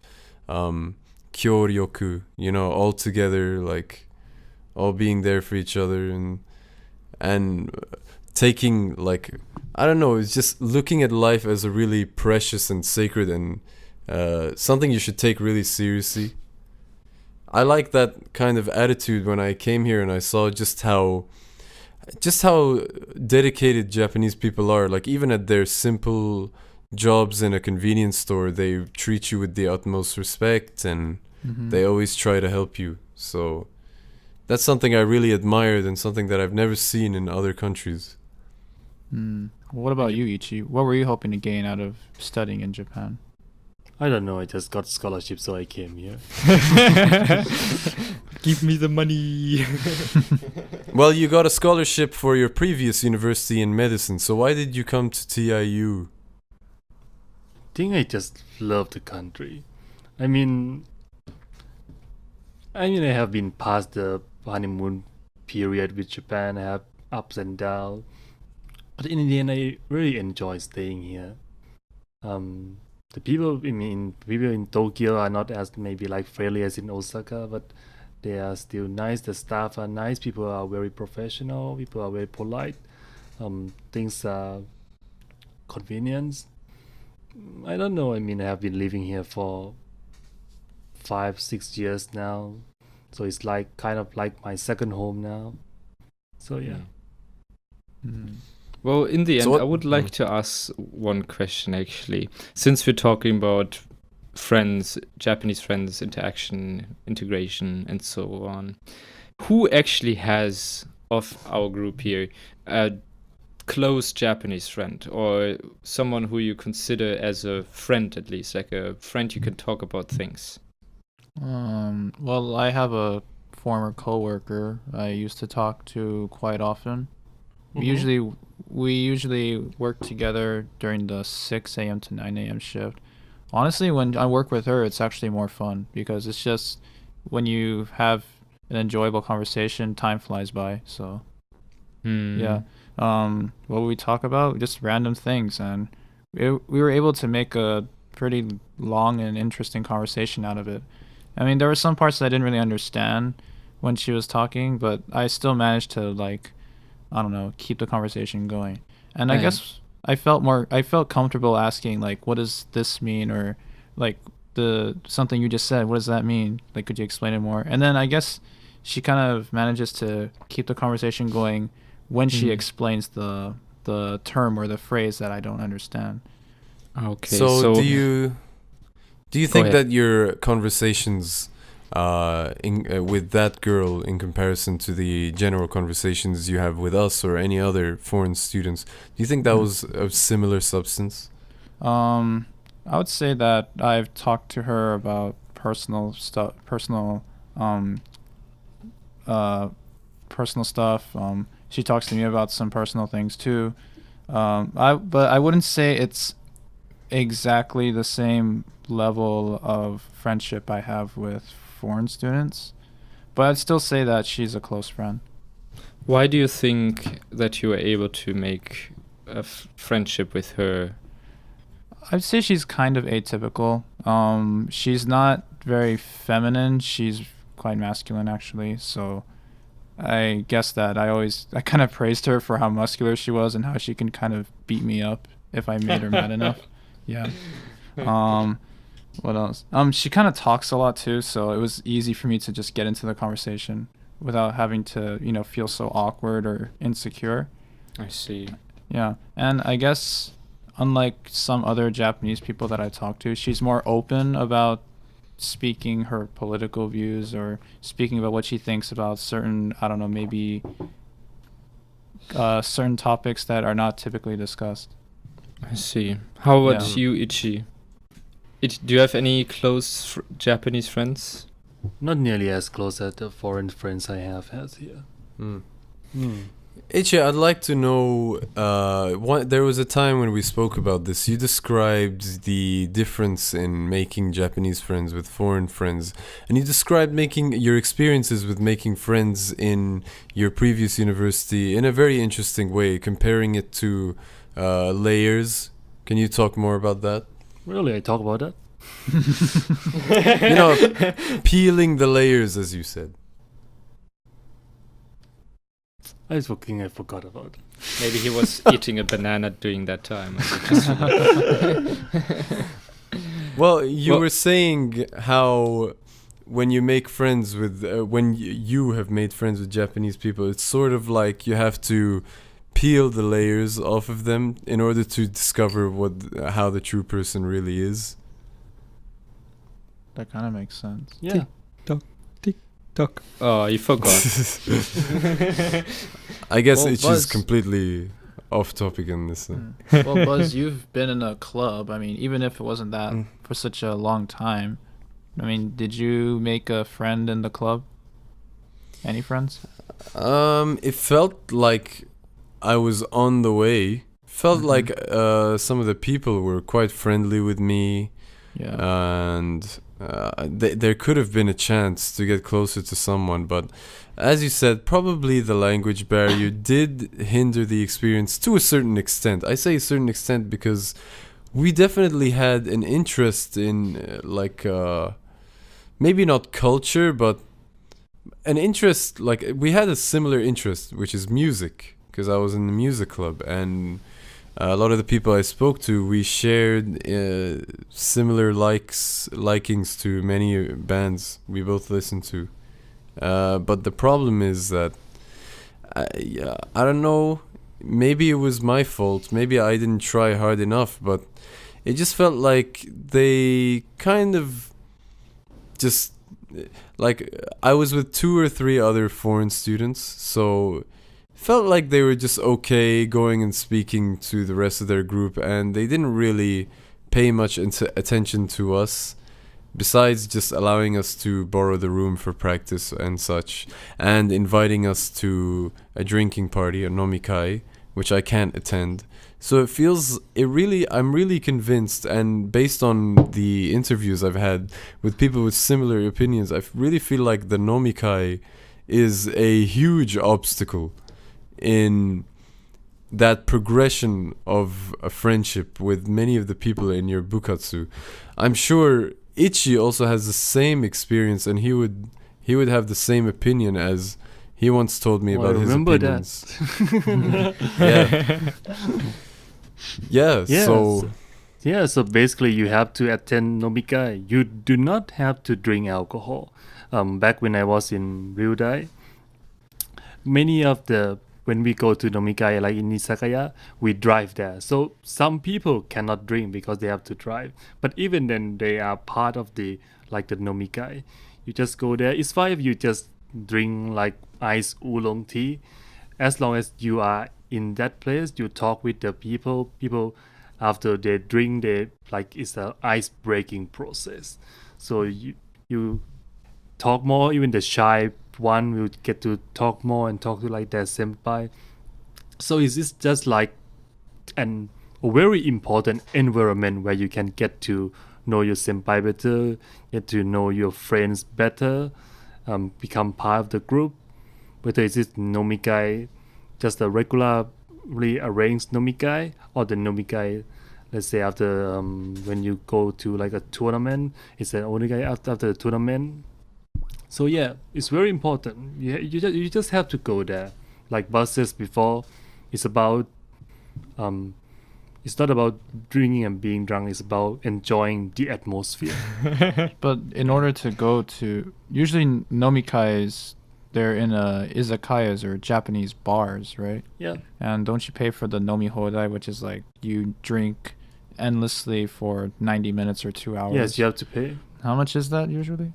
kyoryoku, all together, like all being there for each other and taking, like, I don't know, it's just looking at life as a really precious and sacred and something you should take really seriously. I like that kind of attitude when I came here and I saw just how dedicated Japanese people are. Like, even at their simple jobs in a convenience store, they treat you with the utmost respect and they always try to help you. So that's something I really admired and something that I've never seen in other countries. What about you, Ichi? What were you hoping to gain out of studying in Japan? I don't know. I just got scholarship, so I came here. Give me the money. Well, you got a scholarship for your previous university in medicine, so why did you come to TIU? I think I just love the country. I mean, I have been past the honeymoon period with Japan. I have ups and downs, but in the end, I really enjoy staying here. The people, people in Tokyo are not as maybe like friendly as in Osaka, but they are still nice. The staff are nice. People are very professional. People are very polite. Things are convenient. I don't know. I have been living here for 5-6 years now, so it's like kind of like my second home now. So yeah. Well, in the end, I would like to ask one question, actually. Since we're talking about friends, Japanese friends, interaction, integration, and so on, who actually has, of our group here, a close Japanese friend, or someone who you consider as a friend, at least, like a friend you can talk about things? Well, I have a former coworker I used to talk to quite often. We usually work together during the 6 a.m. to 9 a.m. shift. Honestly, when I work with her, it's actually more fun because it's just when you have an enjoyable conversation, time flies by. So, yeah. What would we talk about? Just random things, and we were able to make a pretty long and interesting conversation out of it. I mean, there were some parts that I didn't really understand when she was talking, but I still managed to, like, I don't know, keep the conversation going. And I guess I felt comfortable asking like, what does this mean, or like something you just said, what does that mean? Like, could you explain it more? And then I guess she kind of manages to keep the conversation going when she explains the term or the phrase that I don't understand. Okay. So do you think ahead. that your conversations with that girl, in comparison to the general conversations you have with us or any other foreign students, do you think that was of similar substance? I would say that I've talked to her about personal stuff. She talks to me about some personal things too. But I wouldn't say it's exactly the same level of friendship I have with foreign students, but I'd still say that she's a close friend. Why do you think that you were able to make a friendship with her? I'd say she's kind of atypical. She's not very feminine. She's quite masculine, actually. So I guess that I kind of praised her for how muscular she was and how she can kind of beat me up if I made her mad enough. Yeah. What else? She kind of talks a lot too, so it was easy for me to just get into the conversation without having to, feel so awkward or insecure. I see. Yeah. And I guess unlike some other Japanese people that I talk to, she's more open about speaking her political views or speaking about what she thinks about certain, I don't know, maybe certain topics that are not typically discussed. I see. How about you, Ichi? Do you have any close Japanese friends? Not nearly as close as the foreign friends I have had here. Ichi, I'd like to know, there was a time when we spoke about this. You described the difference in making Japanese friends with foreign friends, and you described your experiences with making friends in your previous university in a very interesting way, comparing it to layers. Can you talk more about that? Really, I talk about that? Peeling the layers, as you said. I forgot about it. Maybe he was eating a banana during that time. Well, you were saying how when you make friends with, when you have made friends with Japanese people, it's sort of like you have to peel the layers off of them in order to discover how the true person really is. That kind of makes sense. Yeah. Tick-tock. Oh, you forgot. I guess Well, it's just completely off topic in this. Well, Buzz, you've been in a club. I mean, even if it wasn't that for such a long time, I mean, did you make a friend in the club? Any friends? It felt like I was on the way. Felt like some of the people were quite friendly with me. Yeah. And there could have been a chance to get closer to someone, but as you said, probably the language barrier did hinder the experience to a certain extent. I say a certain extent because we definitely had an interest in maybe not culture, but an interest, like we had a similar interest, which is music, because I was in the music club, and a lot of the people I spoke to, we shared similar likings to many bands we both listened to. But the problem is that, I don't know, maybe it was my fault, maybe I didn't try hard enough, but it just felt like they kind of just, like, I was with 2 or 3 other foreign students, so felt like they were just okay going and speaking to the rest of their group, and they didn't really pay much attention to us, besides just allowing us to borrow the room for practice and such, and inviting us to a drinking party, a nomikai, which I can't attend. So I'm really convinced, and based on the interviews I've had with people with similar opinions, I really feel like the nomikai is a huge obstacle in that progression of a friendship with many of the people in your bukatsu. I'm sure Ichi also has the same experience, and he would have the same opinion as He once told me Oh, about I his remember opinions. that. Yeah. Yeah, So Yeah, so basically you have to attend nomikai. You do not have to drink alcohol. Back when I was in Ryudai, many of the when we go to nomikai like in Izakaya, we drive there. So some people cannot drink because they have to drive. But even then, they are part of the nomikai. You just go there. It's fine if you just drink like ice oolong tea, as long as you are in that place. You talk with the people. People after they drink, they like it's a ice breaking process. So you talk more. Even the shy one will get to talk more and talk to like their senpai. So it's just like a very important environment where you can get to know your senpai better, get to know your friends better, become part of the group. Whether it's nomikai, just a regularly arranged nomikai, or the nomikai, let's say after when you go to like a tournament, it's an nomikai after the tournament. So yeah, it's very important. You just have to go there. Like Buzz says before, it's about it's not about drinking and being drunk. It's about enjoying the atmosphere. But in order to go to usually nomikais, they're in izakayas or Japanese bars, right? Yeah. And don't you pay for the nomi hodai, which is like you drink endlessly for 90 minutes or 2 hours? Yes, you have to pay. How much is that usually?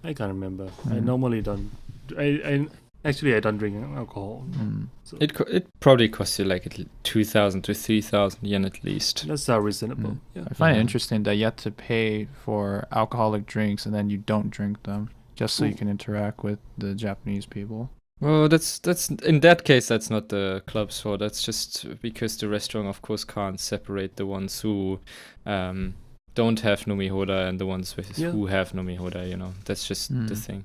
I can't remember. I Mm. normally don't. I actually I don't drink alcohol. Mm. So It probably costs you like 2,000 to 3,000 yen at least. that's reasonable. Mm. Yeah. I find it Yeah. interesting that you have to pay for alcoholic drinks and then you don't drink them just so you Ooh. can interact with the Japanese people. Well, that's in that case that's not the club's fault. That's just because the restaurant, of course, can't separate the ones who don't have nomi hoda and the ones who have nomi hoda. You know, that's just the thing.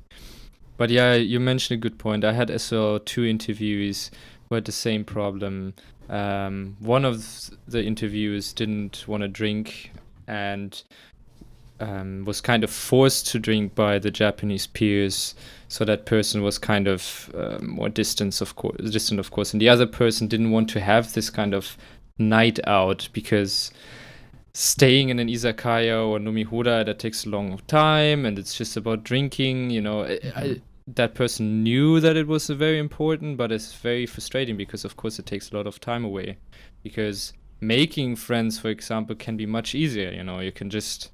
But yeah, you mentioned a good point. I had as well 2 interviewees who had the same problem. One of the interviewers didn't want to drink and was kind of forced to drink by the Japanese peers. So that person was kind of more distant, of course. And the other person didn't want to have this kind of night out because staying in an izakaya or nomihoda, that takes a long time and it's just about drinking, you know. That person knew that it was very important, but it's very frustrating because, of course, it takes a lot of time away. Because making friends, for example, can be much easier, you know. You can just,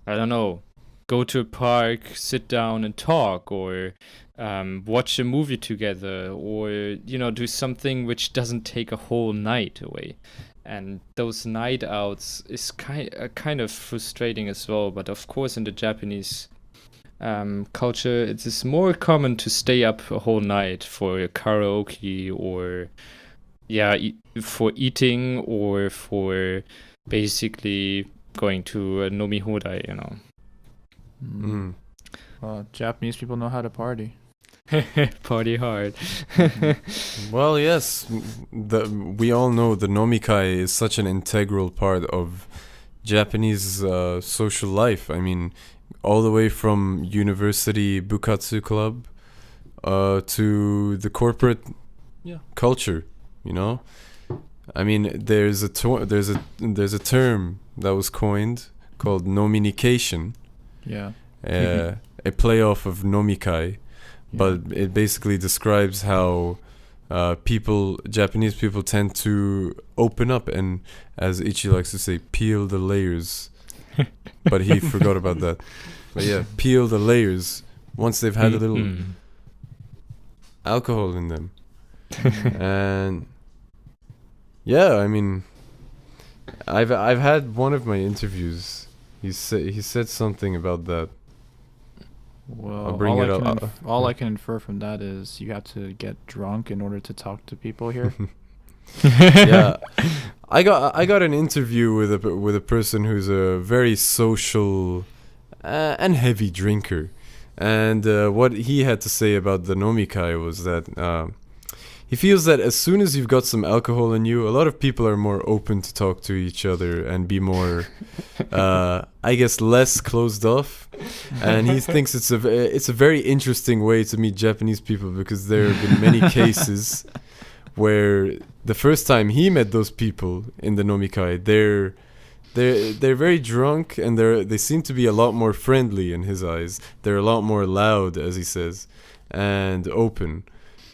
I don't know, go to a park, sit down and talk, or watch a movie together, or, you know, do something which doesn't take a whole night away. And those night outs is kind of frustrating as well. But of course, in the Japanese culture, it is more common to stay up a whole night for karaoke or for eating or for basically going to a nomi hodai, you know. Mm. Well, Japanese people know how to party. Party hard. Well, yes, we all know the nomikai is such an integral part of Japanese social life. I mean, all the way from university bukatsu club to the corporate culture, you know. I mean, there's a term that was coined called nomication. Yeah. A playoff of nomikai. But it basically describes how Japanese people tend to open up and, as Ichi likes to say, peel the layers. But he forgot about that. But yeah, peel the layers once they've had a little alcohol in them. And yeah, I mean, I've had one of my interviews. He said something about that. Well, I'll bring all I can infer from that is you have to get drunk in order to talk to people here. Yeah, I got an interview with a person who's a very social and heavy drinker, and what he had to say about the nomikai was that he feels that as soon as you've got some alcohol in you, a lot of people are more open to talk to each other and be more, I guess, less closed off. And he thinks it's a very interesting way to meet Japanese people, because there have been many cases where the first time he met those people in the nomikai, they're very drunk, and they seem to be a lot more friendly in his eyes. They're a lot more loud, as he says, and open.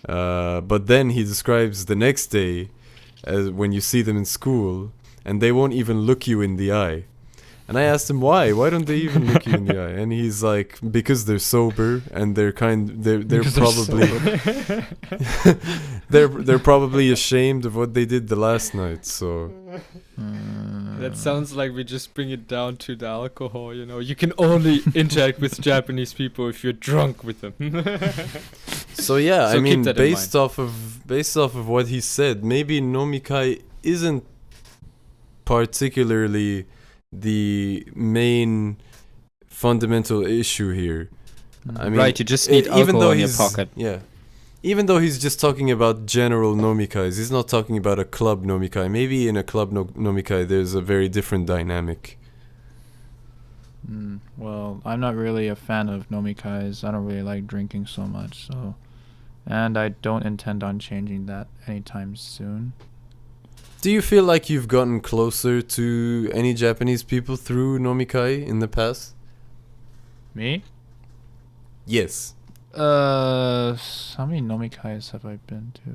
But then he describes the next day as when you see them in school, and they won't even look you in the eye. And I asked him why. Why don't they even look you in the eye? And he's like, because they're sober, and they're probably they're probably ashamed of what they did the last night. So that sounds like we just bring it down to the alcohol. You know, you can only interact with Japanese people if you're drunk with them. So yeah, So I mean, keep that in based off of what he said, maybe nomikai isn't particularly the main fundamental issue here. I mean, Right, you just need alcohol in your pocket. Yeah. Even though he's just talking about general nomikais, he's not talking about a club nomikai. Maybe in a club nomikai there's a very different dynamic. Well, I'm not really a fan of nomikais. I don't really like drinking so much, so, and I don't intend on changing that anytime soon. Do you feel like you've gotten closer to any Japanese people through nomikai in the past? Me? Yes. How many nomikais have I been to?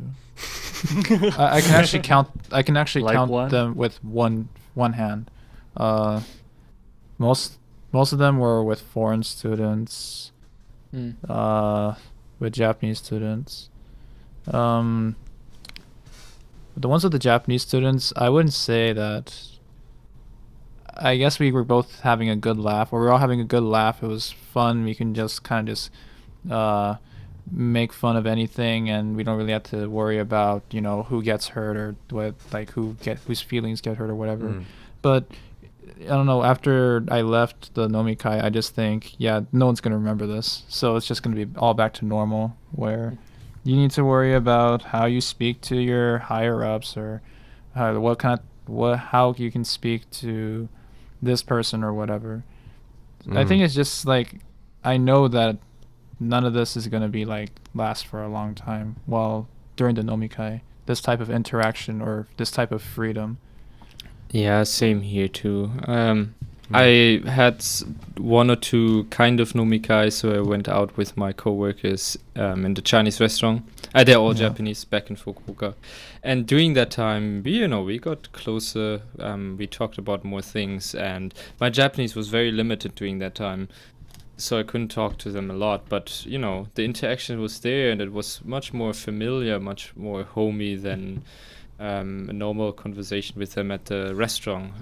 I can actually count. I can actually Like count one? them with one hand. Most of them were with foreign students. With Japanese students. The ones with the Japanese students, I wouldn't say that. I guess we were both having a good laugh, or we were all having a good laugh. It was fun. We can just kind of just make fun of anything, and we don't really have to worry about, you know, who gets hurt or what, like whose feelings get hurt or whatever. But I don't know, after I left the nomikai, I just think, yeah, no one's going to remember this. So it's just going to be all back to normal, where you need to worry about how you speak to your higher ups, or how you can speak to this person or whatever. I think it's just like, I know that none of this is going to be like last for a long time while during the nomikai, this type of interaction or this type of freedom. Yeah, same here too. I had one or two kind of nomikai, so I went out with my coworkers in the Chinese restaurant. They're all Japanese back in Fukuoka. And during that time, we got closer. We talked about more things, and my Japanese was very limited during that time, so I couldn't talk to them a lot. But, the interaction was there, and it was much more familiar, much more homey than a normal conversation with them at the restaurant.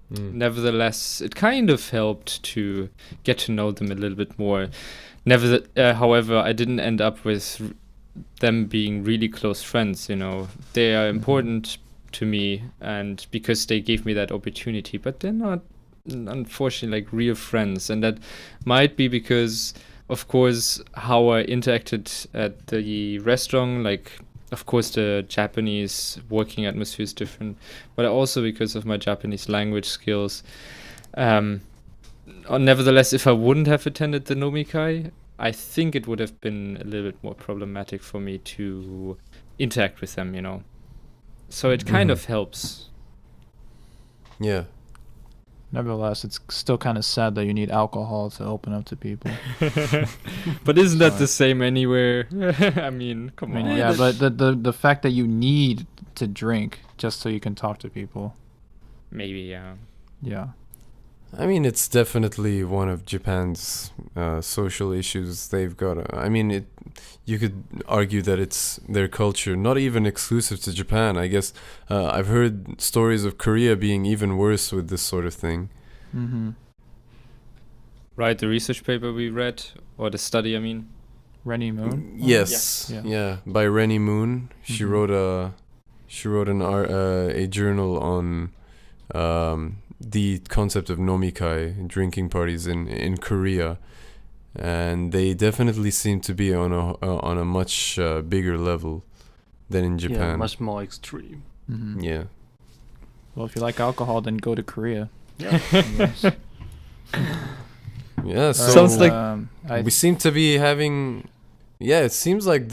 Nevertheless, it kind of helped to get to know them a little bit more. However, I didn't end up with them being really close friends. They are important to me, and because they gave me that opportunity, but they're not, unfortunately, like real friends. And that might be because, of course, how I interacted at the restaurant, like, of course, the Japanese working atmosphere is different, but also because of my Japanese language skills. Nevertheless, if I wouldn't have attended the nomikai, I think it would have been a little bit more problematic for me to interact with them, So it kind of helps. Yeah. Nevertheless, it's still kind of sad that you need alcohol to open up to people. But isn't that the same anywhere? I mean, come on. Yeah, but the fact that you need to drink just so you can talk to people. Maybe, yeah. Yeah. I mean, it's definitely one of Japan's social issues they've got. You could argue that it's their culture, not even exclusive to Japan. I guess I've heard stories of Korea being even worse with this sort of thing. Right, the research paper we read, or the study, I mean. Rennie Moon? Yes, yeah, by Rennie Moon. She wrote a journal on the concept of nomikai, drinking parties in Korea, and they definitely seem to be on a much bigger level than in Yeah, Japan. much more extreme. Mm-hmm. Yeah. Well, if you like alcohol, then go to Korea. Yeah. Yes. Yeah, so Sounds like- we seem to be having. Yeah, it seems like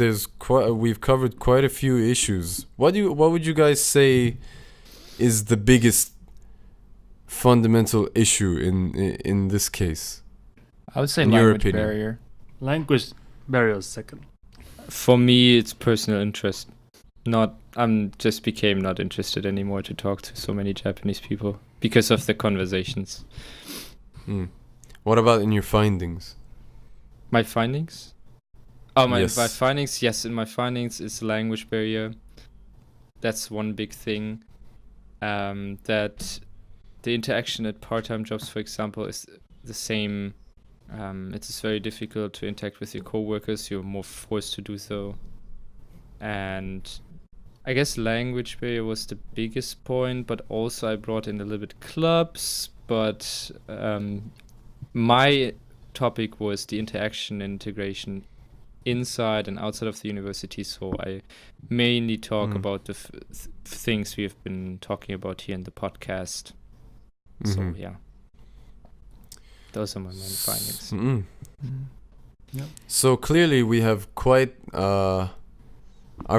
we've covered quite a few issues. What would you guys say is the biggest fundamental issue in this case? I would say in your language opinion. barrier. Language barrier second. For me, it's personal interest. I'm just became not interested anymore to talk to so many Japanese people because of the conversations. What about in your findings? My findings? Oh, my Yes. findings? Yes, in my findings is language barrier. That's one big thing. That the interaction at part-time jobs, for example, is the same. It is very difficult to interact with your coworkers. You're more forced to do so. And I guess language barrier was the biggest point, but also I brought in a little bit clubs. But my topic was the interaction and integration inside and outside of the university. So I mainly talk about the things we have been talking about here in the podcast. So Mhm. yeah, those are my main findings. Yeah. So clearly we have quite our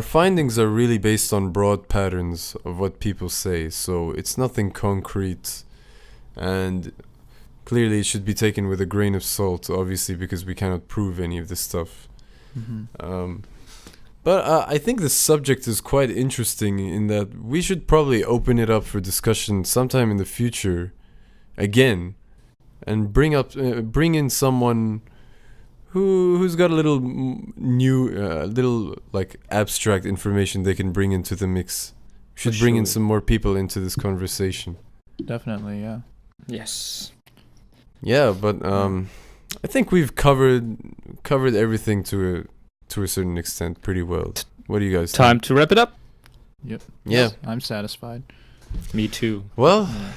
findings are really based on broad patterns of what people say, so it's nothing concrete, and clearly it should be taken with a grain of salt, obviously, because we cannot prove any of this stuff. But I think the subject is quite interesting in that we should probably open it up for discussion sometime in the future again, and bring in someone who's got a little new, little like abstract information they can bring into the mix. Should bring in sure. some more people into this conversation. Definitely, yeah. Yes. Yeah, but I think we've covered everything to a certain extent pretty well. What do you guys Time think? to wrap it up. Yep. Yeah. I'm satisfied. Me too. Well, Yeah.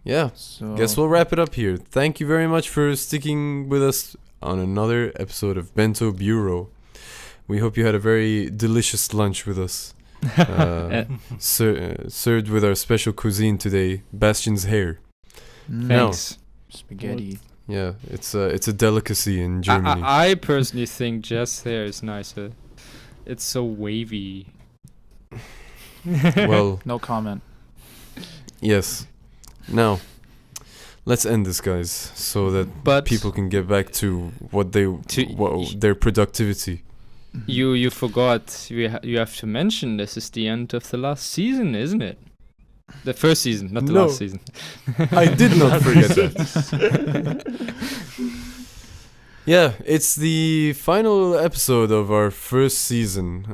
yeah. So Guess we'll wrap it up here. Thank you very much for sticking with us on another episode of Bento Bureau. We hope you had a very delicious lunch with us. Served with our special cuisine today, Bastien's hair. Thanks. Spaghetti. Yeah, it's a delicacy in Germany. I personally think Jess' hair is nicer. It's so wavy. Well, No comment. yes. Now, let's end this, guys, so that But people can get back to their productivity. you forgot you have to mention this is the end of the last season, isn't it? The first season, not the No. last season. I did not forget that. Yeah, it's the final episode of our first season.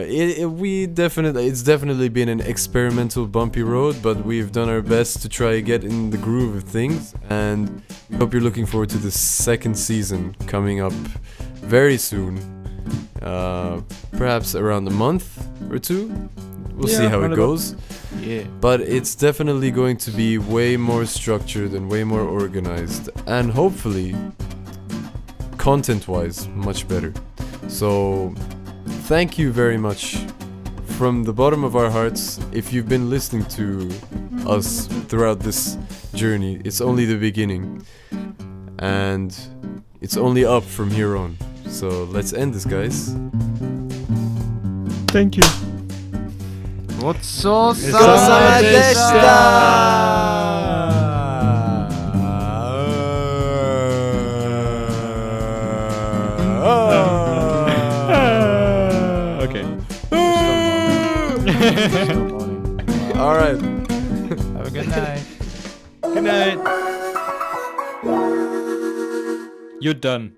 It's definitely been an experimental bumpy road, but we've done our best to try to get in the groove of things, and we hope you're looking forward to the second season coming up very soon. Perhaps around a month or two. We'll see how it goes. Yeah. But it's definitely going to be way more structured and way more organized, and hopefully content-wise much better. So thank you very much from the bottom of our hearts. If you've been listening to us throughout this journey, it's only the beginning, and it's only up from here on. So let's end this, guys. Thank you. ごちそうさごちそうさまでしまた。Okay. Still moaning. All right. Have a good night. Good night. You're done.